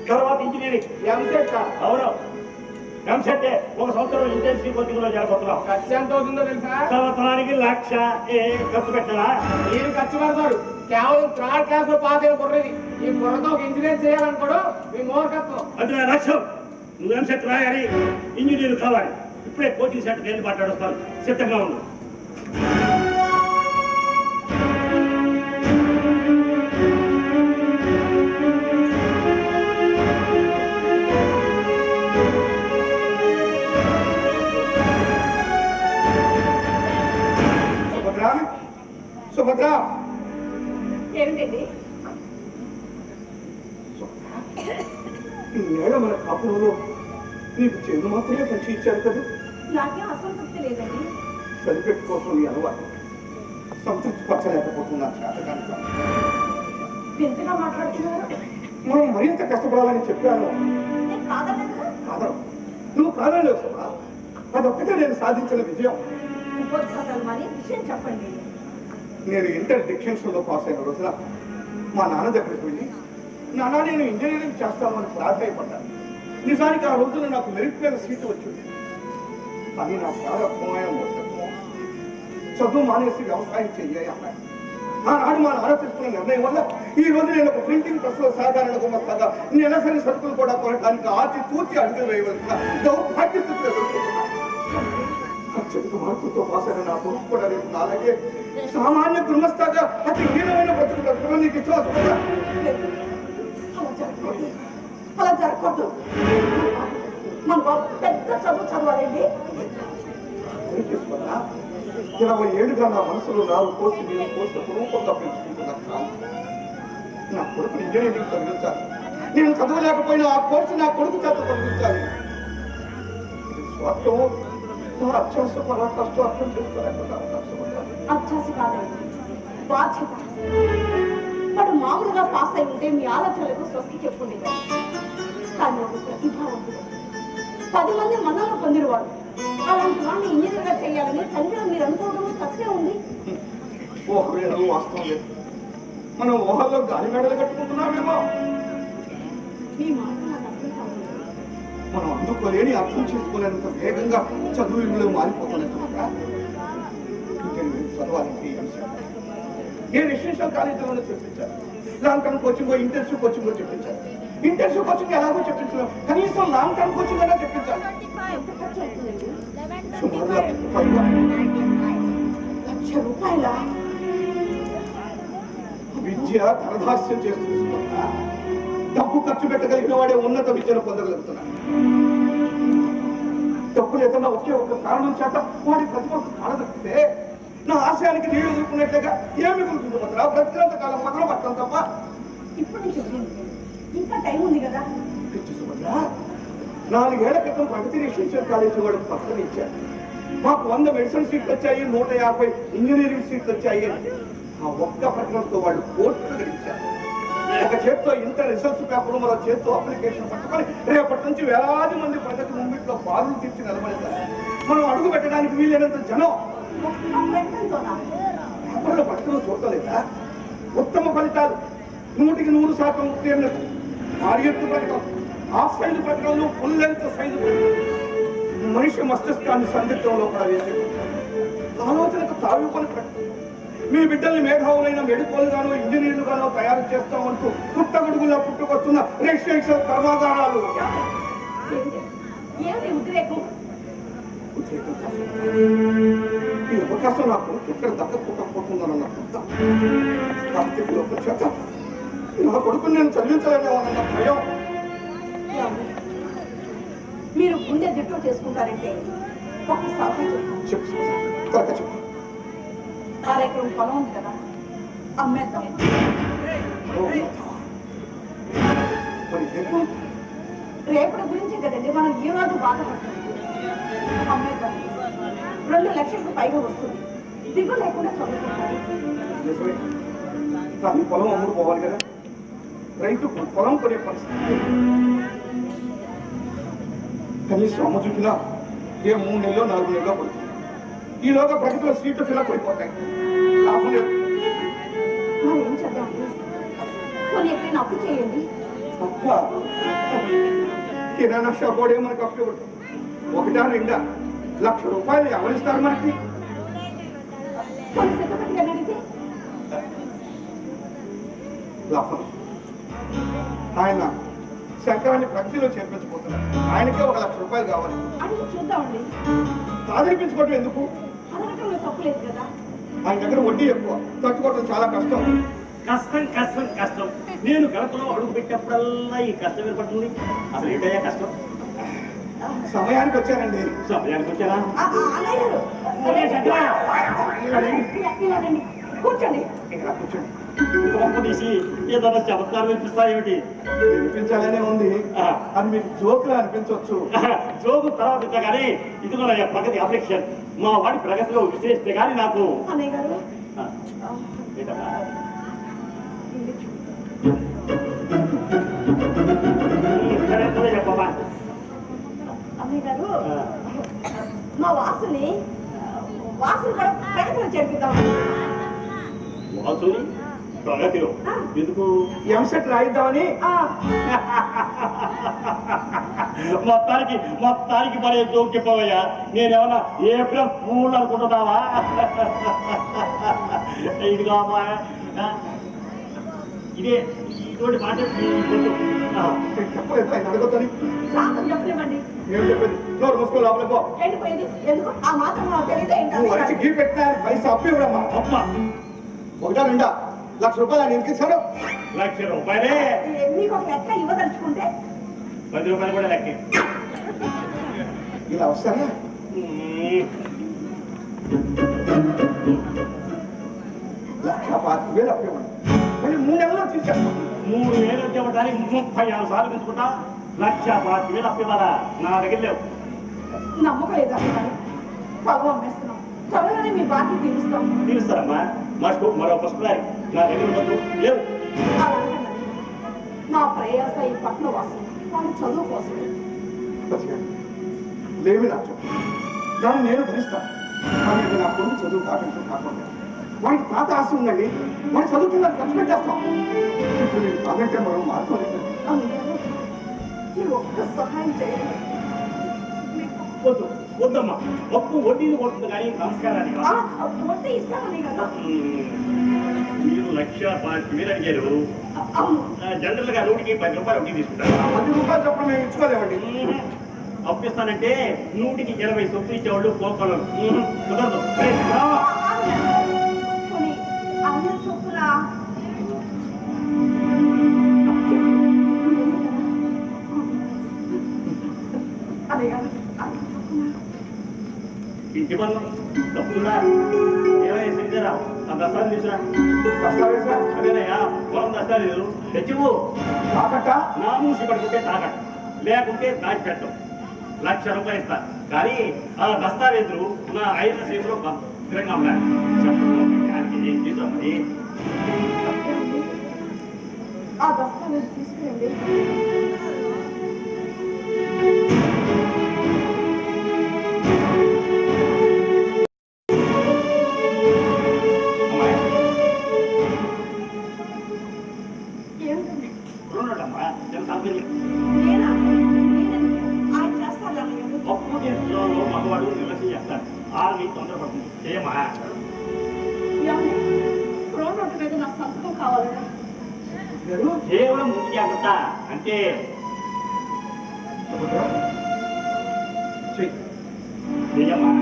తర్వాత ఇంజనీరింగ్. ఎంసెట్ అవును ఎంసెట్ 1 సంవత్సరం ఇంటెన్సివ్ కోచింగ్ లో చేరబోతున్నాం. ఖర్చు ఎంత అవుతుందో తెలుసా? సంవత్సరానికి 1,00,000 ఖర్చు పెట్టాలా? మీరు ఖర్చు పెడతారు. కేవలం థర్డ్ క్లాస్ లో పాస్ అయిన కుర్రది ఈ బుర్రతో ఒక ఇంజనీర్ చేయాలనుకోడు మీ మూర్ఖత్వం. అది నా లక్ష్యం. నువ్వు ఎంసెట్ రాయాలి ఇంజనీర్ కావాలి. ఇప్పుడే కోచింగ్ సెంటర్ వెళ్ళి మాట్లాడొస్తాను సిద్ధంగా ఉంది. సుభద్ర ఏమిటండి? ఈ నేల మన కాపురంలో నీకు చేను మాత్రమే పంచి ఇచ్చారు కదా. నాకేం అసంతృప్తి లేదండి. సరిపెట్టుకోసం నీ అలవాటు సంతృప్తి పరచలేకపోతున్నా చేతకాని. ఎంతగా మాట్లాడుతున్నారు? మనం మరింత కష్టపడాలని చెప్పాను. నేను కాదలేదు కదా. కాదను నువ్వు కాదలేవు సుమా. అదొక్కటే నేను సాధించిన విజయం. ఉపోద్ఘాతాలు మరి విషయం చెప్పండి. నేను ఇంటర్ డిక్షన్స్ లో పాస్ అయిన రోజున మా నాన్న దగ్గరికి వెళ్ళి నాన్న నేను ఇంజనీరింగ్ చేస్తామని ప్రాధాయపడ్డాను. నిజానికి ఆ రోజున నాకు మెరిట్ మీద సీటు వచ్చింది. కానీ నా ప్రారంభమైన మూర్ఖత్వం చదువు మానేసి వ్యవసాయం చెయ్యాలి అన్నాడు. ఆనాడు మా నాన్న తీసుకున్న నిర్ణయం వల్ల ఈ రోజు నేను ఒక ప్రింటింగ్ ప్రెస్ లో సాధారణ గుమస్తాగా నెలసరి సరుకులు కూడా కొనడానికి ఆచి తూచి అడుగులు వేయవలసిన దౌర్భాగ్య స్థితిలో ఎదుర్కొంటున్నాను. అత్యధిక మార్పులతో పాసైన నా కొడుకు కూడా రేపు అలాగే సామాన్య గుమస్తాగా అతి హీనమైన బతుకు నీకు విశ్వాసం అలా జరగకూడదు. అలా జరగకూడదు. మన బాబు పెద్ద చదువు చదవాలండి. 20 ఏళ్ళుగా నా మనసులో 4 కోర్సు నేను కోర్సు రూపంగా పెంచుకుంటున్నాను. నా కొడుకు ఇంజనీరింగ్ చదివించాలి. నేను చదవలేకపోయినా ఆ కోర్సు నా కొడుకు చేత చదివించాలి. ఇది స్వార్థము నా అత్యాస పరాకాష్ఠ అర్థం చేసుకోలేకపోతున్నాను. అత్యాశ కాదండి, బాధ్యత. వాడు మామూలుగా పాస్ అయి ఉంటే మీ ఆలోచనలకు స్వస్తి చెప్పుకునేది. కానీ వాడు ప్రతిభావంతుడు, 10 మంది మన్నలు పొందినవాడు. అలాంటి వాడిని ఇంజనీర్ గా చేయాలని తల్లిగా మీరు అనుకోవడం తప్పే ఉంది. ఊహవేదో వాస్తవం లేదు. మనం ఊహల్లో గాలి మెడలు కట్టుకుంటున్నామేమో. మీ మాట నాకు అర్థం కాదు. మనం అందుకోలేని అర్థం చేసుకోలేనంత వేగంగా చదువులో మారిపోతున్నట్టు చదవాలంటే నేను ఎస్టేషన్ కాలేజీలోనే చెప్పించాను. Long term coaching intensive coaching చెప్పించాను. ఇంటెన్సివ్ కోచింగ్ ఎలాగో చెప్పించాను, కనీసం లాంగ్ టర్మ్ కోచింగ్ అయినా చెప్పించాను. ఎంత ఖర్చు అవుతుందండి? సుమారు ₹1,00,000. విద్య ధనదాస్యం చేస్తున్నా. డబ్బు ఖర్చు పెట్టగలిగిన వాడే ఉన్నత విద్యను పొందగలుగుతున్నాడు. తప్పు లేదన్న ఒకే ఒక కారణం చేత వాడి ప్రతిభ కాలదక్కితే నా ఆశయానికి నీళ్లు ఎదుర్కొన్నట్లుగా ఏమి మిగులుతుంది భద్ర? బ్రతికినంత కాలం పక్కన పట్టడం తప్ప. ఇప్పుడు నీకు ఇంకా టైం ఉంది కదా. పిచ్చి సుభద్ర, 4 ఏళ్ల క్రితం ప్రగతి రెసిడెన్షియల్ కాలేజీ వాడు పక్కన ఇచ్చారు. మాకు 100 మెడిసిన్ సీట్లు వచ్చాయి, 150 ఇంజనీరింగ్ సీట్లు వచ్చాయి. ఆ ఒక్క ప్రకటనతో వాళ్ళు కోర్టు గడిచారు. ఒక చేత్తో ఇంటర్ రిసల్ట్స్ పేపర్, మరో చేత్తో అప్లికేషన్ పట్టుకొని రేపటి నుంచి వేలాది మంది ప్రజలకు ముంగిట్లో బారులు తీర్చి నిలబడతారు. మనం అడుగు పెట్టడానికి వీలైనంత జనం పేపర్లో పట్టుకుని చూడలేదా? ఉత్తమ ఫలితాలు, 100% ఉత్తీర్ణత, భార్యత్తు ప్రకటన, హాఫ్ సైజు ప్రకటనలు, ఫుల్ లెంత్ సైజు మనిషి మస్తిష్కాన్ని సందిగ్ధంలో కూడా వేసి ఆలోచనకు తావిపని ప్రకటన. మీ బిడ్డల్ని మేధావులైన మెడికోలుగానో ఇంజనీర్లుగానో తయారు చేస్తామంటూ పుట్టగొడుగులా పుట్టుకొస్తున్న రెసిడెన్షియల్ కర్మాగారాలు. ఈ అవకాశం నాకు ఎక్కడ దక్కకపోతుందన్న చేత నా కొడుకుని నేను చదివించలేమోనన్న భయం. మీరు గుండె దిట్టు చేసుకుంటారంటే ఒక సలహా చెప్పు త్వరగా చెప్పు. 6 ఎకరం పొలం ఉంది కదా, అమ్మేద్దాం. మరి రేపటి గురించి కదండి మనం ఈ రోజు బాధపడుతుంది. అమ్మేద్దాం, 2 లక్షలకు పైగా వస్తుంది. దిగు లేకుండా చదువుకుంటారు. నిజమే, కానీ పొలం అమ్ముడు పోవాలి కదా. రైతు పొలం కొనే పరిస్థితి కనీసం అమ్మ చూపినా 3 నెలలో 4 నెలలో పడుతుంది. ఈలోగా ప్రగతిలో సీట్లు ఫిలప్ అయిపోతాయి. లాభం లేదు. మరి ఏం చేద్దాం? కొన్ని ఎక్కడైనా అప్పు చేయండి. తప్ప కిరాణా షాప్ వాడే మనకు అప్పు ఇవ్వడు. 1 2 లక్ష రూపాయలు ఎవరిస్తారు మనకి? కొన్ని సెక్రటరీ గారిని అడిగితే లాభం. ఆయన శంకరాన్ని ప్రగతిలో చేర్పించబోతున్నారు. ఆయనకే 1 లక్ష రూపాయలు కావాలి. అడిగి చూద్దామండి. ఆదరింపించుకోవడం ఎందుకు? అడగటంలో తప్పు లేదు కదా. ఆయన దగ్గర వడ్డీ ఎక్కువ, తట్టుకోవడం చాలా కష్టం. కష్టం కష్టం కష్టం. నేను గడపలో అడుగు పెట్టినప్పుడల్లా ఈ కష్టం ఏర్పడుతుంది. అసలు ఏంటయ్యా కష్టం? సమయానికి వచ్చానండి. సమయానికి వచ్చారా? అన్నయ్య గారు, ఇలా రండి. కూర్చోండి. ఇక్కడ కూర్చోండి. గొప్ప తీసి ఏదైనా చమత్కారం వినిపిస్తాయేమిటి? వినిపించాలనే ఉంది. అది మీకు జోకులు అనిపించవచ్చు. జోకు తర్వాత ఇద్దా కానీ ఇదిగో నా ప్రగతి అప్లికేషన్. మా వాడి ప్రగతిలో విశేషిస్తే కానీ నాకు అన్నయ్య గారు, ఏంటమ్మా? చెప్పమ్మా. అన్నయ్య గారు, మా వాసుని కూడా ప్రగతిలో చేర్పిద్దాం. వాసుని ప్రగతిలో ఎందుకు? ఎంసెట్ రాయిద్దామని. మొత్తానికి మరి జోక్ చెప్పవయ్యా. నేనేమన్నా ఏప్రిల్ పూలు అనుకుంటున్నావా? ఇదిగా అమ్మా, ఇటువంటి మాట చెప్పలేదు ఆయన అడగొద్దని. శాంతం చెప్పలేమండి. ఏం చెప్పేది? నోరు మూసుకో, లోపల పో. ఎండిపోయింది ఎందుకు? ఆ మాత్రం నాకు తెలియదు నువ్వు వచ్చి ఏంటంటే గీ పెట్టినా పైసా అప్పు ఇవ్వడమ్మా. అమ్మ 1 2 లక్ష రూపాయలు ఆయన ఎందుకు ఇచ్చాడు? 1,00,000 రూపాయలే. మీకు ఒక లెక్క ఇవ్వదలుచుకుంటే 10 రూపాయలు కూడా లెక్కే. ఇలా వస్తారా? 1,25,000 అప్పు ఇవ్వండి. మళ్ళీ 3 నెలల్లో తీర్చేస్తాం. 3,000 వచ్చేవడానికి 36 సార్లు పెంచుకుంటా. 1,25,000 అప్పివ్వాలా? నా దగ్గర లేవు. నమ్మకం లేదా? పొలం అమ్మేస్తున్నాం, త్వరలోనే మీ బాకీ తీరుస్తాం. తీరుస్తారమ్మా. మరో పుష్పదారి నా దగ్గర ఉండదు, లేవు. నా ప్రయాస ఈ పట్ల వాసం వాళ్ళ చదువు కోసం. లేవి నా చెప్పు, దాన్ని నేను భరిస్తాను. కానీ ఇది నా కొడుకు చదువు కాకుండా కాకుండా వాడికి పాత ఆశ ఉందండి. వాడి చదువుకున్న ఖర్చు పెట్టేస్తాం. ఇప్పుడు మీరు కాదంటే మనం మార్చుకోలేదు. ఈ ఒక్క సహాయం చేయండి. వద్దమ్మా, అప్పు వడ్డీని కొడుతుంది కానీ నమస్కారాన్ని కాదు. వడ్డీ ఇస్తామని కదా. మీరు 1,25,000 అడిగారు. అవును, జనరల్ గా 100కి 10 రూపాయలు వడ్డీ తీసుకుంటారు. 10 రూపాయలు చెప్పడం మేము ఇచ్చుకోలేమండి. అప్పిస్తానంటే 100కి 20 సొత్తు ఇచ్చేవాళ్ళు కోపలు కుదరదు. పోనీ అన్న చొప్పున అదే కాదు ఇంటి పనులు తప్పుతుందా ఏమైనా శ్రీధరావు ఆ దస్తాలు తీసురా దస్తావేజా అదేనయ్యా పొలం దస్తాలేదు తెచ్చివు తాకట్ట నా మూసి పడుకుంటే తాకట లేకుంటే దాచిపెట్టం ₹1,00,000 ఇస్తా కానీ ఆ దస్తావేజులు నా 5 సీట్లో స్థిరంగా ఉన్నాయి చెప్పండి తీసుకోండి ఆ దస్తావేజ్ తీసుకురండి. ఏమిటండి? రెండమ్మా నేను సంపేది నేనా? ఆయన చేస్తాను అన్నయ్య. అప్పు చేస్తున్నారు మగవాడు నిర్లక్ష్యం చేస్తారు ఆరు తొందరపడుతుంది చేయమా ఏమండి? ప్రోన్ నోటు మీద నా సంతకం కావాలన్నా కేవలం ముందు జాగ్రత్త అంటే చేయమ్మా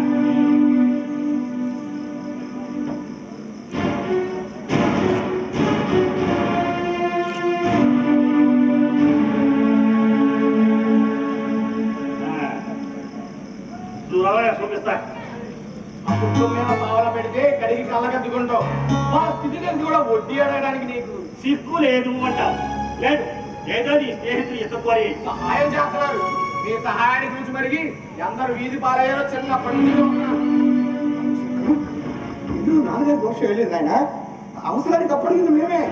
చూపిస్తా పావల పెడితే కడిగి కళ్ళకద్దుకుంటావు వాళ్ళ స్థితి తెలిసి కూడా వడ్డీ అడగడానికి నీకు సిగ్గు లేదు అంట లేదు ఏదో నీ స్నేహితులు ఎత్తుకోరి సహాయం చేస్తున్నారు మీ సహాయాన్ని చూసి మరిగి అందరు వీధి పాలయ్యారో చిన్నప్పటి నుంచి చూస్తున్నారు. ఇందులో నాన్నగారి దోషం వెళ్ళింది ఆయన అవసరానికి అప్పటికి మేమే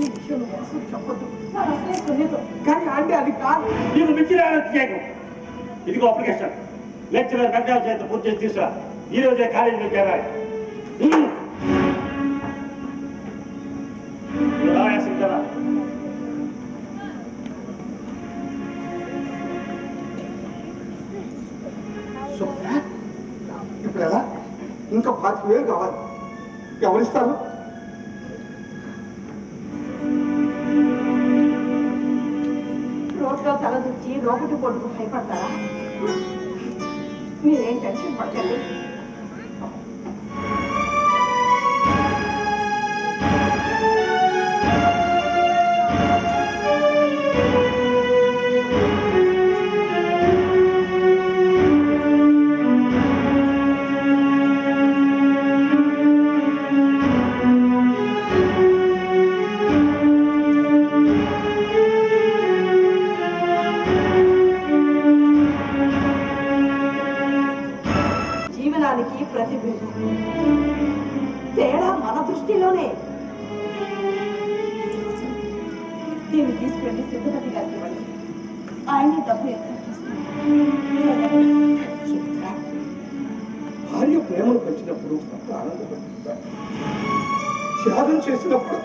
ఈ విషయం నువ్వు అసలు చెప్పొద్దు. నా అసలే సున్నితం. కానీ అంటే అది కాదు నీకు మించిన చేయకు ఇదిగో అప్లికేషన్ లెక్చరర్ గంటల చేత పూర్తి చేసి తీసుకురా ఈ రోజే కాలేజీలో చేరాలి సిద్ధరా ఇప్పుడు ఎలా ఇంకా 5,000 కావాలి ఎవరిస్తారు రోడ్లో తలదూచి రోకటి పొడుగు భయపడతారా? మీరేం టెన్షన్ పడకండి. జీవనానికి ప్రతిబింబం తేడా మన దృష్టిలోనే. దీన్ని తీసుకెళ్ళి సిద్ధపతి గారికి ఇవ్వండి. ఆయన డబ్బు ఎక్కడ భార్య ప్రేమను పెంచినప్పుడు భర్త ఆనందపడుతుంటారు త్యాగం చేసినప్పుడు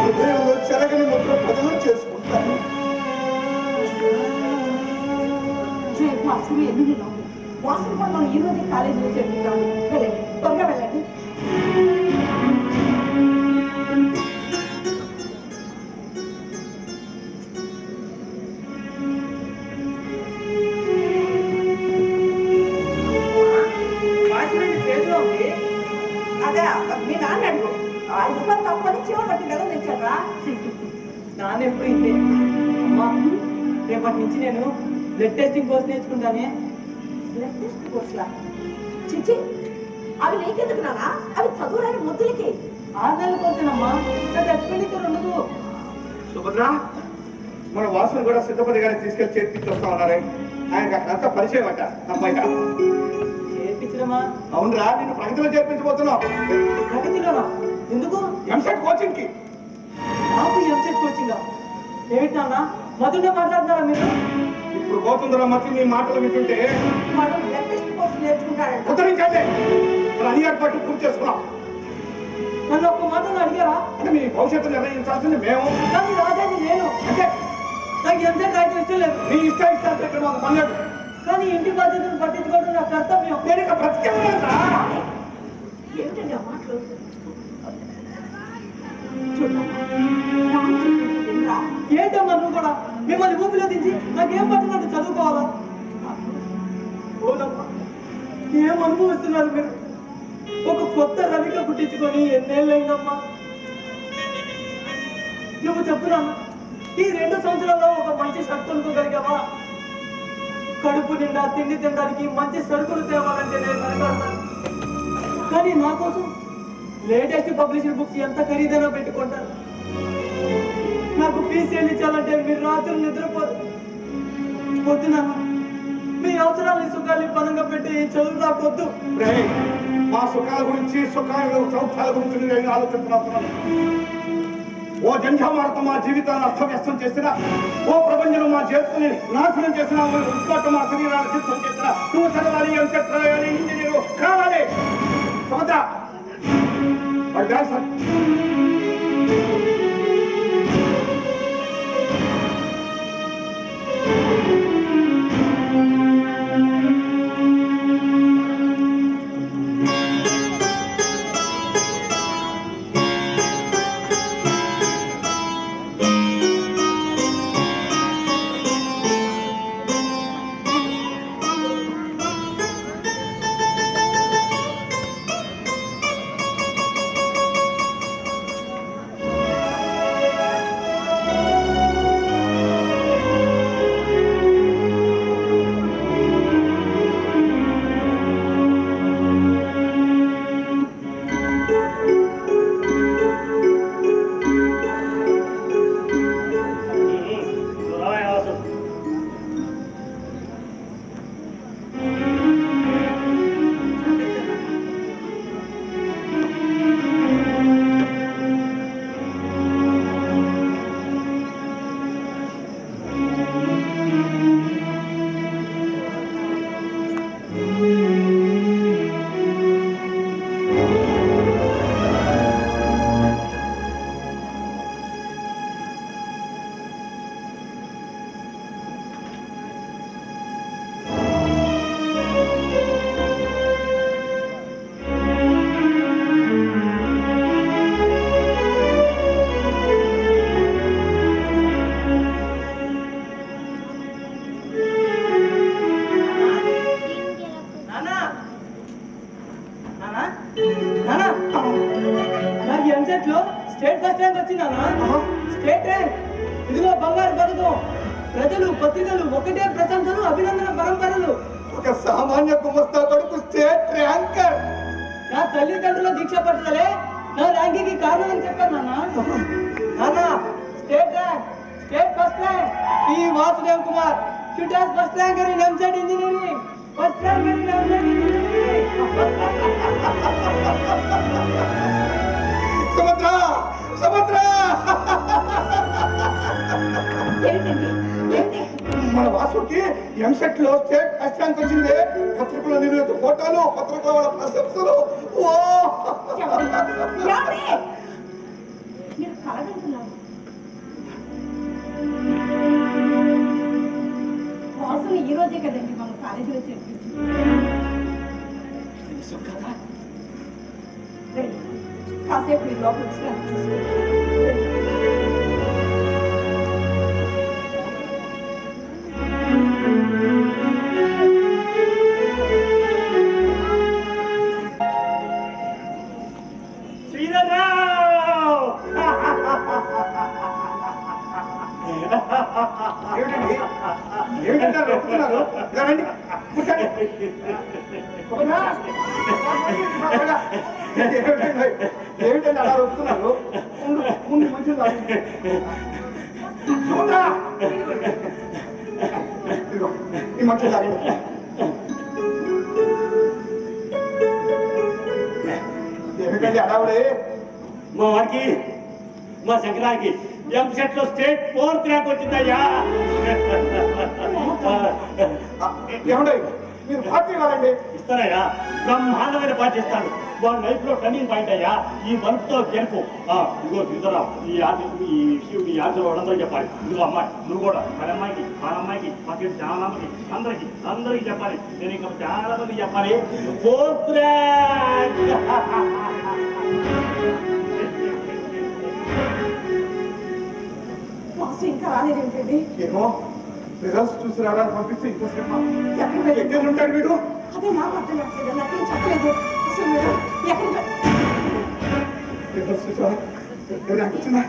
హృదయంలో చెరగని ముద్ర ప్రజలు చేసుకుంటారు. రేపు అసలు ఎన్నిలో వాసన కూడా మనం ఈ రోజే కాలేజీలో చేర్పించాలి. వెళ్ళండి, త్వరగా వెళ్ళండి. అదే మీ నాన్న అడుగు. ఆయన తప్పని చివరి బట్టి కదా తెచ్చారా? నాన్న ఎప్పుడు ఇంతే. అమ్మా రేపటి నుంచి నేను బ్లడ్ టెస్టింగ్ కోర్స్ నేర్చుకుంటానే. బ్లడ్ టెస్ట్ కోర్సులా? చిచ్చి, అవి నీకెందుకు నానా? అవి చదువురాని ముద్దులకి. 6 నెలల కోర్సేనమ్మా, నాకు ఎక్స్పెండిచర్ ఉండదు. సుభద్ర మన వాసును కూడా సిద్ధపతి గారిని తీసుకెళ్లి చేర్పించి వస్తా ఉన్నారే. ఆయనకు అక్కడంతా పరిచయం అంట అమ్మాయి. చేర్పించడమా? అవునరా, నేను ప్రగతిలో చేర్పించబోతున్నావు. ప్రగతిలోనా? ఎందుకు? ఎంసెట్ కోచింగ్ కి. నాకు ఎంసెట్ కోచింగా? ఏమిటి నాన్న మధుగా మాట్లాడుతున్నారా మీరు? ఇప్పుడు పోతుందిరా మతి మీ మాటలు వింటుంటే. మనం బ్లడ్ టెస్ట్ కోర్సు నేర్చుకుంటాడంట. ఉత్తరించండి, అన్ని ఏర్పాట్లు పూర్తి చేసుకున్నాం. నన్ను ఒక్క మాటలు అడిగారా? అంటే మీ భవిష్యత్తు నిర్ణయించాల్సింది మేము. కానీ రాజాని నేను. అంటే నాకు ఎంసెట్ రాయడం ఇష్టం లేదు. నీ ఇష్టాలు ఇక్కడ మాకు పనిలేదు. కానీ ఇంటి బాధ్యతను పట్టించుకోవడం నా కర్తవ్యం. నేను ఇక బ్రతికేమన్నా ఏమిటండి ఆ మాటలు? చూడమ్మా, నాన్న చెప్పింది వినరా? ఏంటమ్మా నువ్వు కూడా? మిమ్మల్ని ఊపిలో దించి నాకేం పట్టినట్టు చదువుకోవాలా? పోదమ్మా. ఏం అనుభవిస్తున్నారు మీరు? ఒక కొత్త రవిక పుట్టించుకొని ఎన్నేళ్ళైందమ్మా? నువ్వు చెప్పురా, ఈ 2 సంవత్సరాల్లో ఒక మంచి శక్తి అనుకోగలిగావా? కడుపు నిండా తిండి తినడానికి మంచి సరుకులు తేవాలంటే నేను వెనకాడతాను. కానీ నా కోసం లేటెస్ట్ పబ్లిషర్ బుక్స్ ఎంత ఖరీదైనా పెట్టుకుంటారు. నాకు ఫీజు చెల్లించాలంటే మీరు రాత్రులు నిద్రపోరు. పొద్దున మీ అవసరాలు సుఖాలు పనంగా పెట్టి చదువు నాకొద్దు. మా సుఖాల గురించి సౌఖ్యాల గురించి నేను ఆలోచిస్తున్నాను. ఓ జంఝామారత మా జీవితాన్ని అస్తవ్యస్తం చేసిన, ఓ ప్రపంచం మా చేతుల్ని నాశనం చేసిన, ఓ ఉత్పత్తి మా శరీరాన్ని సిద్ధం చేసిన, నువ్వు చదవాలి, ఎంసెట్ రాయాలి, ఇంజనీరు కావాలి. సమత సార్ నాకు ఎంసెట్ లో స్టేట్ ఫస్ట్ ర్యాంక్ వచ్చిందా? State rank. ఇదిగో బంగారు పథకం. ప్రజలు పత్రికలు ఒకటే ప్రశంసలు, అభినందన పరంపరలు. ఒక సామాన్య గుమస్తా కొడుకు స్టేట్ ర్యాంకర్. నా తల్లిదండ్రుల దీక్ష పట్టుదలే నా ర్యాంకింగ్ కారణం అని చెప్పాను నాన్న. State rank, state first rank. ఈ వాసుదేవ్ కుమార్ క్యూటాస్ first ranker in EAMCET engineering. First ranker in EAMCET engineering. Subhadra, Subhadra. మన వాసుకి ఎంసెట్ లో స్టేట్ ఫస్ట్ ర్యాంక్ వచ్చింది. పత్రికలో నిర్మిత ఫోటోలు, పత్రికల వాళ్ళ ప్రశంసలు. ఓ మీరు కలగంటున్నారు. వాసుని ఈ రోజే కదండి మన కాలేజీలో చేర్పించింది. కాసేపు ఈ లోపల ఏమిటంటే ఒప్పుతున్నారు? ఏమిటంటే అలా ఒప్పుతున్నారు? ముందు మంచిది ఈ మంచి ఏమిటండి అడావుడే? మా వాడికి, మా శంకరానికి ఎంసెట్ లో స్టేట్ 4th ర్యాంక్ వచ్చిందయ్యా. ఏమండి మీరు పార్టీ ఇవ్వాలండి. ఇస్తానయ్యా, బ్రహ్మాండమైన పార్టీ ఇస్తాను. వాళ్ళ లైఫ్ లో టర్నింగ్ పాయింట్ అయ్యా ఈ బల్బ్తో గెలుపు. ఇదిగో చూద్దరా, ఈ ఆన్సర్ వాళ్ళందరూ చెప్పాలి. ఇదిగో అమ్మాయి, నువ్వు కూడా మన అమ్మాయికి, మా అమ్మాయికి, మా చెట్టు చాలా మందికి, అందరికి చెప్పాలి. నేను ఇంకా చాలా మంది చెప్పాలి. 4th rank. వాసు ఇంకా రాలేదేంటండి? ఏమో రిజల్ట్స్ చూసి రావడానికి పంపిస్తే ఇంకోసేపు ఎక్కడ ఉంటాడు వీడు? అదే నాకు అర్థం కావట్లేదు. నాకేం చెప్పలేదు. అసలు మీరు ఎక్కడ రిజల్ట్స్ చూసా ర్యాంక్ వచ్చిందా?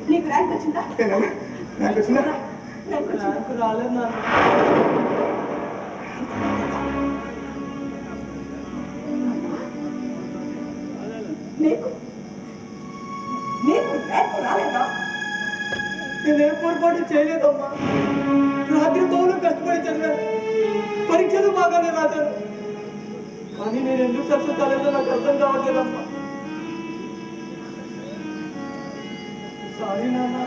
నీకు ర్యాంక్ వచ్చిందా? ర్యాంక్ వచ్చిందా? నాకు రాలేదు నాన్న. నీకు ర్యాంకు రాలేదా? నేనే పొరపాటు చేయలేదమ్మా. రాత్రి పౌలు కష్టపడి చదివాను, పరీక్షలు బాగానే రాశాను. కానీ నేను ఎందుకు సక్సెస్ కాలేదో నాకు అర్థం కావట్లేదమ్మా. సారీ నాన్న.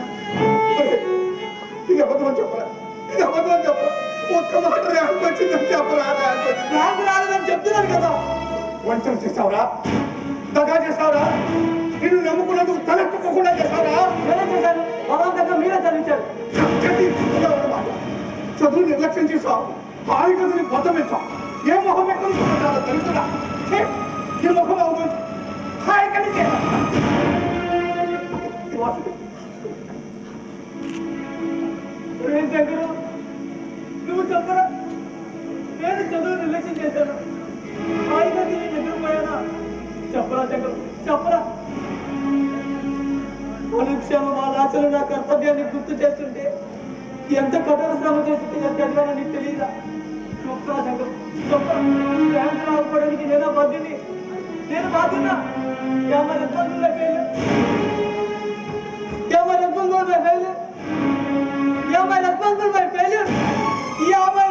ఇది అబద్ధం చెప్పరా, ఇది అబద్ధం చెప్పరా. ఒక్క మాట ర్యాంక్ వచ్చిందని చెప్పరా. ర్యాంక్ రాలేదని చెప్తున్నాను కదా. వంచన చేస్తావురా, దగా చేస్తావురా, నిన్ను నమ్ముకున్నందుకు తలెత్తుకోకుండా చేస్తావురా. నేనే చేశాను, బలవంతంగా మీరే చదివించారు. చదువు నిర్లక్ష్యం చేసావు, ఆయుధని బద్దం ఇస్తావు. ఏ మొహం ఎక్కడ తెలుసురా. ఈ ముఖం అవుతుంది హాయి కలిగే. ఏం శంకరు, నువ్వు చెప్పరా? నేను చదువు నిర్లక్ష్యం చేశాను, హాయిగా నేను నిద్రపోయానా? చెప్పరా శంకరు, చెప్పరా? అనుక్షణం వాళ్ళ ఆశలు నా కర్తవ్యాన్ని గుర్తు చేస్తుంటే ఎంత కఠోర శ్రమ చేస్తుంటే ఎంత చదివానో నీకు తెలియదా? చెప్పరా శంకరు, చెప్పరా? ర్యాంక్ రాకపోవడానికి నేను బాధ్యుని, నేను బాధ్యున్నా. क्या मैं रिस्पॉन्सिबल है पहले? क्या मैं रिस्पॉन्सिबल है पहले? क्या मैं रिस्पॉन्सिबल है पहले? या मैं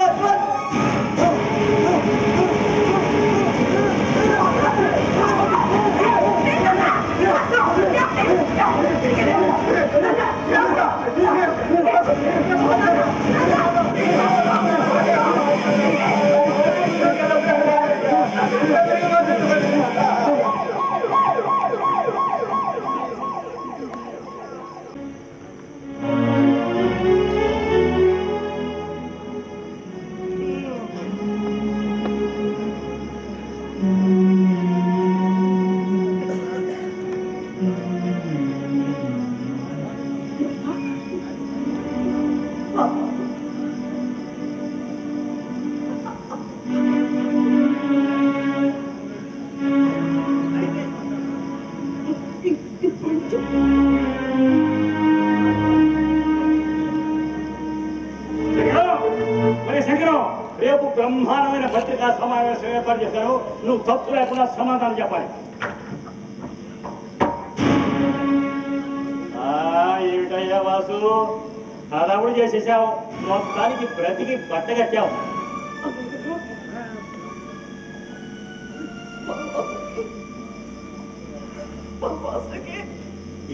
రేపు బ్రహ్మాండమైన పత్రికా సమావేశం ఏర్పాటు చేశారు. నువ్వు తప్పు లేకుండా సమాధానం చెప్పాలి. ఏమిటయ్యా వాసు, అదవుడు చేసేసావు, మొత్తానికి బ్రతికి బట్టగట్టావు.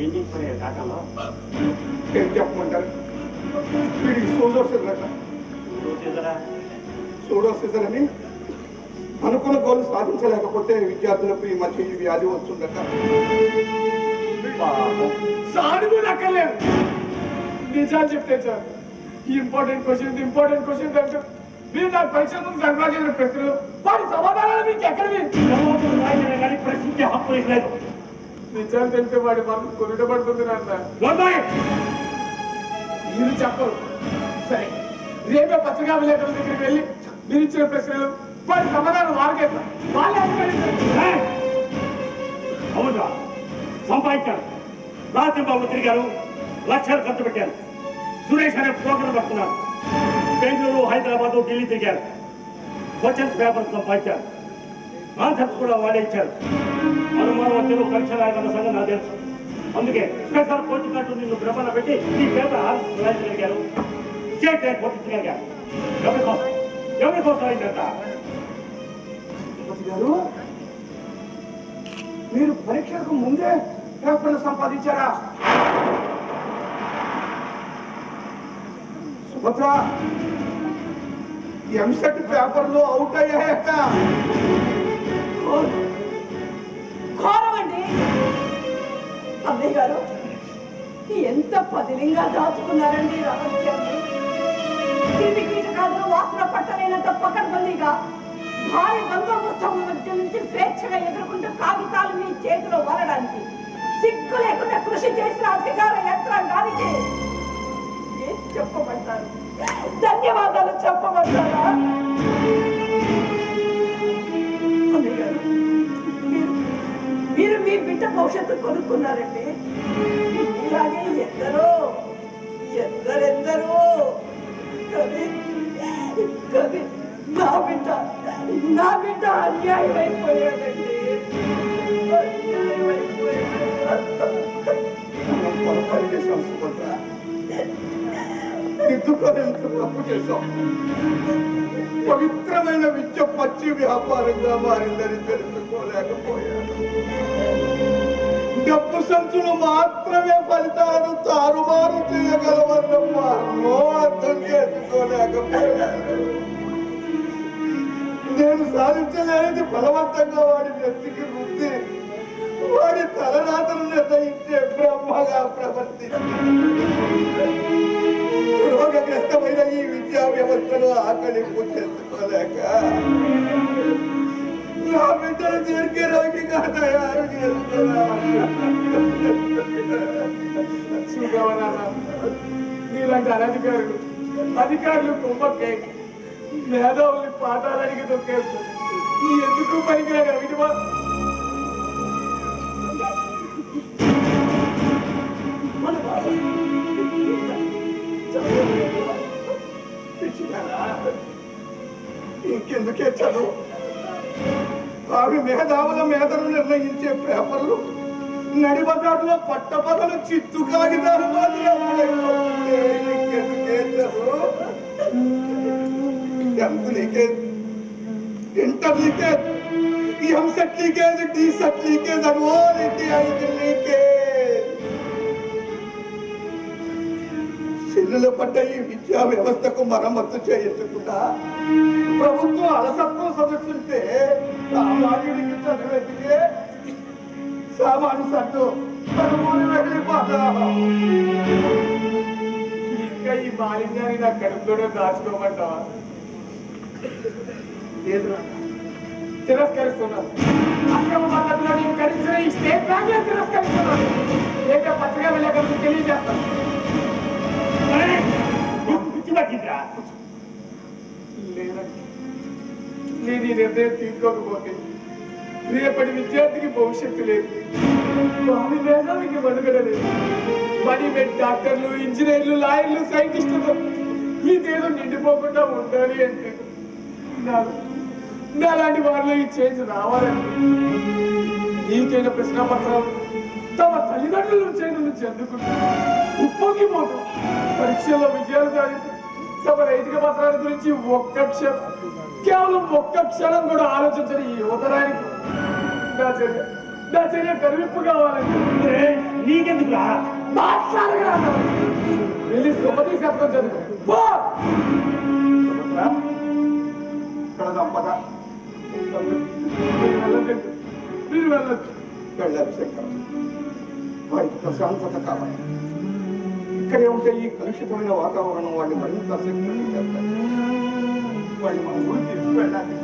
ఏం చెప్పారు కాకంలో? ఏం చెప్పమంటారు? వీడికి సూడోసిజర్ అని అనుకున్న గోలు సాధించలేకపోతే విద్యార్థులకు ఈ మధ్య ఈ వ్యాధి వస్తుందట. సాడుగు నక్కలేదు, నిజాలు చెప్తే సార్. ఇంపార్టెంట్ క్వశ్చన్ అంటే మీరు నాకు పరీక్ష ముందు సరఫరా చేసిన ప్రశ్నలు వాటి సమాధానాలు మీకు ఎక్కడివి? కానీ ప్రశ్నించే హక్కు లేదు. నిజాలు తెలిస్తే వాడి మనసు కొనుటపడుతుంది నాన్న. మీరు చెప్పరు సరే, రేపే పత్రికా విలేకరుల దగ్గరికి వెళ్ళి మీరు ఇచ్చిన ప్రశ్నలు వాటి సమాధానం వాళ్ళే అవునా? సంపాదించాను, రాత్రి బాబు తిరిగారు, లక్షలు ఖర్చు పెట్టారు. సురేష్ అనే ప్రోగ్రాం పడుతున్నారు. బెంగళూరు, హైదరాబాద్, ఢిల్లీ తిరిగారు. క్వశ్చన్స్ పేపర్ సంపాదించారు, ఆన్సర్స్ కూడా వాళ్ళే ఇచ్చారు. అనుమానం వచ్చారు, పరీక్ష రాయగల సంగతి నాకు తెలుసు. అందుకే స్పెషల్ కోచింగ్ అంటూ నిన్ను భ్రమణ పెట్టి ఈ పేపర్ రాయించగలిగారు, స్టేట్ ర్యాంక్ కొట్టించగలిగారు. ఎవరి కోసం అయిందంట? గారు, మీరు పరీక్షలకు ముందే పేపర్లు సంపాదించారా? సుభద్ర, ఎంసెట్ పేపర్లో అవుట్ అయ్యాక ఘోరమండి. అన్నయ్య గారు ఎంత పదిలింగా దాచుకున్నారండి రహస్యాన్ని. క్రిమి కీటకాదులు వాసన పట్టలేనంత పకడ్బందీగా భారీ బందోబస్తు మధ్య నుంచి స్వేచ్ఛగా ఎదుర్కొంటూ కాగితాలు మీ చేతిలో వలడానికి సిగ్గు లేకుండా కృషి చేసిన అధికార యంత్రాంగానికి ఏం చెప్పమంటారు? ధన్యవాదాలు చెప్పమంటారా? మీరు మీ బిడ్డ భవిష్యత్తు కొనుక్కున్నారండి. ఇలాగే ఎందరెందరో కవి కవి నా బిడ్డ అన్యాయం అయిపోయాడండి. మనం పొరపాటు చేసాం సుభద్ర, దిద్దుకోలేంత తప్పు చేశాం. పవిత్రమైన విద్య పచ్చి వ్యాపారంగా మారిందని తెలుసుకోలేకపోయాను. డబ్బు సంచులు మాత్రమే ఫలితాలను తారుమారు చేయగలవన్న మార్గం అర్థం చేసుకోలేకపోయాను. నేను సాధించలేనిది బలవంతంగా వాడి నెత్తికి రుద్ది వాడి తలరాతను నిర్ణయించే బ్రహ్మగా ప్రవర్తించాను. రోగగ్రస్తమైన ఈ విద్యా వ్యవస్థను ఆకలింపు చేసుకోలేక నా బిడ్డను దీర్ఘరోగిగా తయారు చూడవనా నీలాంటి అధికారులు కుంభకే మేధావుల్ని పాఠాలడిగి దొక్కేస్తారు. ఈ ఎందుకు పనికిరాగా విలువ ఇంకెందుకే చదువు? ఆవి మేధావుల మేధను నిర్ణయించే పేపర్లు నడి బజార్లో పట్టపగలు చిత్తు కాగితాలు ఇంకెందుకే చదువు? Tenth leakage, inter leakage, EAMCET leakage, DEECET leakage అని ఓ లీకేజ్. చిల్లులు పడ్డ ఈ విద్యా వ్యవస్థకు మరమ్మత్తు చేయించకుండా ప్రభుత్వం అలసత్వం సదస్సుంటే సామాన్యుడికి చదివెత్తికే సామాను సట్టు వెళ్ళిపోతా. ఇంకా ఈ మాలిన్యాన్ని నా కడుపులోనే దాచుకోమంటావా? తిరస్కరిస్తున్నాను. అక్రమ పద్ధతిలో నేను కలిసిన ఈ స్టేట్ బ్యాంక్ తిరస్కరిస్తున్నాను. ఏంటో పత్రికా విలేకరులకు తెలియజేస్తాను. లేదండి, నేను ఈ నిర్ణయం తీసుకోకపోతే రేపటి విద్యార్థికి భవిష్యత్తు లేదు. వారి మేధావికి మనుగడ లేదు. మనీ మెట్ డాక్టర్లు, ఇంజనీర్లు, లాయర్లు, సైంటిస్టులు ఇదేదో నిండిపోకుండా ఉండాలి అంటే నాలాంటి వాళ్ళు ఈ చేంజ్ రావాలండి. నీకైన ప్రశ్న పత్రం తమ తల్లిదండ్రుల నుంచి అందుకుంటారు. ఉప్పొంగిపోతాం. పరీక్షల్లో విజయాలు సాధించి తమ నైతిక పత్రాల గురించి కేవలం ఒక్క క్షణం కూడా ఆలోచించని ఈ యువతరానికి నా చర్య కరివిప్పు కావాలంటే నీకెందుకు మాట్లాడగల వెళ్ళి సుమతి శబ్దం చదువు. మీరు వెళ్ళచ్చు. వెళ్ళాలి శంకర్, వారికి ప్రశాంతత కావాలి. ఇక్కడే ఉంటే ఈ కలుషితమైన వాతావరణం వాడిని మరింత ఆసక్తి చేస్తారు. వాడిని మన ఊరు తీసుకువెళ్ళాలి.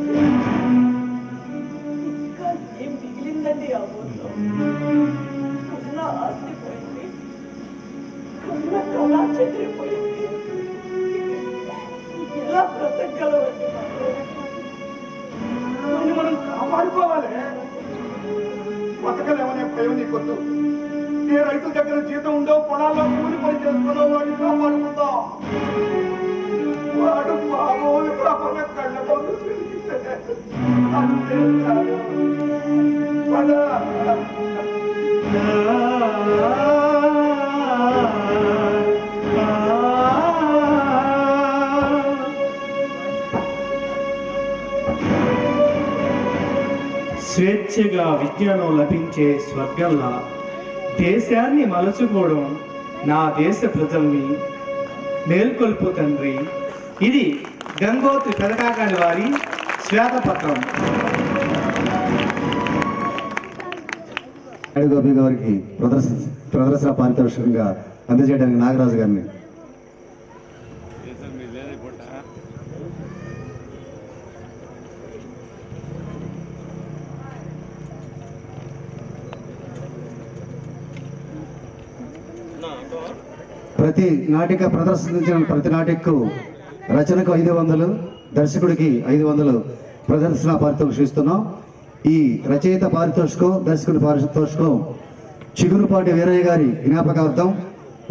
ఇంకా ఏం మిగిలిందండి ఆ ఊర్లో? ఉన్న ఆస్తి పోయింది, ఉన్న కళ చెదిరిపోయింది. ఎలా బ్రతకగలవండి? మనం కాపాడుకోవాలి. బతకలేమనే భయం నీకొద్దు. ఏ రైతుల దగ్గర జీతం ఉండో, పొలాల్లో కూలి పని చేసుకున్నా వాడిని కాపాడుకుందాం. వాడు మామూలు కాకుండా కళ్ళ ముందు అంతే చాలు. స్వేచ్ఛగా విద్యను లభించే స్వర్గంలా దేశాన్ని మలచుకోవడం నా దేశ ప్రజల్ని మేల్కొల్పు తండ్రి. ఇది గంగోత్రి పెదకాకాని వారి శ్వేతపత్రం. గోపి గారికి ప్రదర్శన పారితోషికంగా అందజేయడానికి నాగరాజు గారిని ప్రతి నాటిక ప్రదర్శించిన ప్రతి నాటికకు రచనకు 500, దర్శకుడికి 500 ప్రదర్శన పారితోషికం ఇస్తున్నాం. ఈ రచయిత పారితోషికం, దర్శకుడి పారితోషికం చిగురుపాటి వీరయ్య గారి జ్ఞాపకార్థం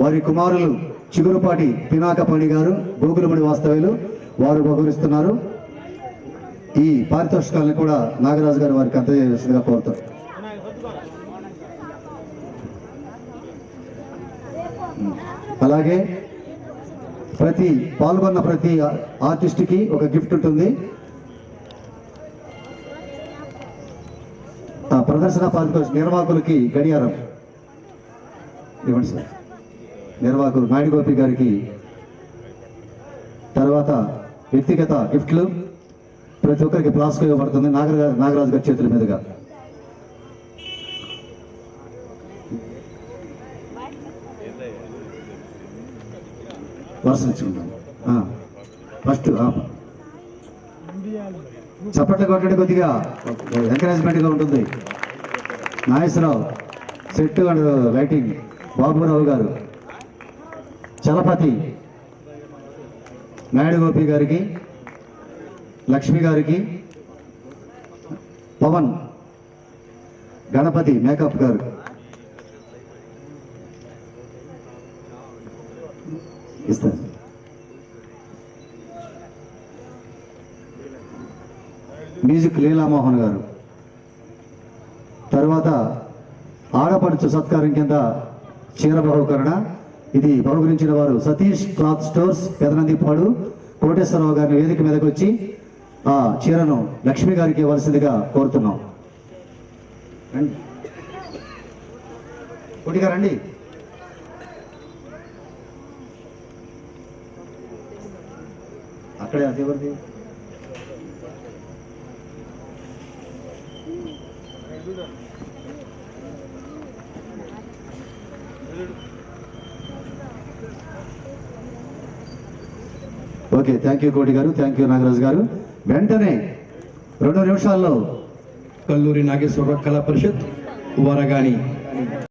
వారి కుమారులు చిగురుపాటి పినాకపాణి గారు గోగులమణి వాస్తవ్యులు వారు బహుకరిస్తున్నారు. ఈ పారితోషికాలను కూడా నాగరాజు గారు వారికి అందజేయాల్సిందిగా కోరుతారు. అలాగే పాల్గొన్న ప్రతి ఆర్టిస్ట్కి ఒక గిఫ్ట్ ఉంటుంది. ప్రదర్శన పారితోషిక నిర్వాహకులకి గడియారం ఇవ్వండి సార్. నిర్వాహకులు నాయుడు గోపి గారికి. తర్వాత వ్యక్తిగత గిఫ్ట్లు ప్రతి ఒక్కరికి ప్లాస్క్ ఇవ్వబడుతుంది నాగరాజు గారి చేతుల మీదుగా. వరుస ఇచ్చుకుంటాం. ఫస్ట్ చప్పట్లు కొట్టడం కొద్దిగా ఎంకరేజ్మెంట్గా ఉంటుంది. Nageswara Rao set and lighting, Baburao garu, Chalapathi, Naidu Gopi గారికి, లక్ష్మి గారికి, పవన్, గణపతి మేకప్ గారు, ఇస్తారు. మ్యూజిక్ లీలామోహన్ గారు. తర్వాత ఆడపడుచు సత్కారం కింద చీర బహుకరణ. ఇది బహుకరించిన వారు సతీష్ క్లాత్ స్టోర్స్ పెదనందిపాడు కోటేశ్వరరావు గారిని వేదిక మీదకి వచ్చి ఆ చీరను లక్ష్మి గారికి ఇవ్వాల్సిందిగా కోరుతున్నాం. రండి కొద్దిగా రండి. అక్కడే అది ఎవరిది? ఓకే, థ్యాంక్ యూ కోటి గారు, థ్యాంక్ యూ నాగరాజు గారు. వెంటనే 2 నిమిషాల్లో కల్లూరి నాగేశ్వరరావు కళా పరిషత్ వరగాని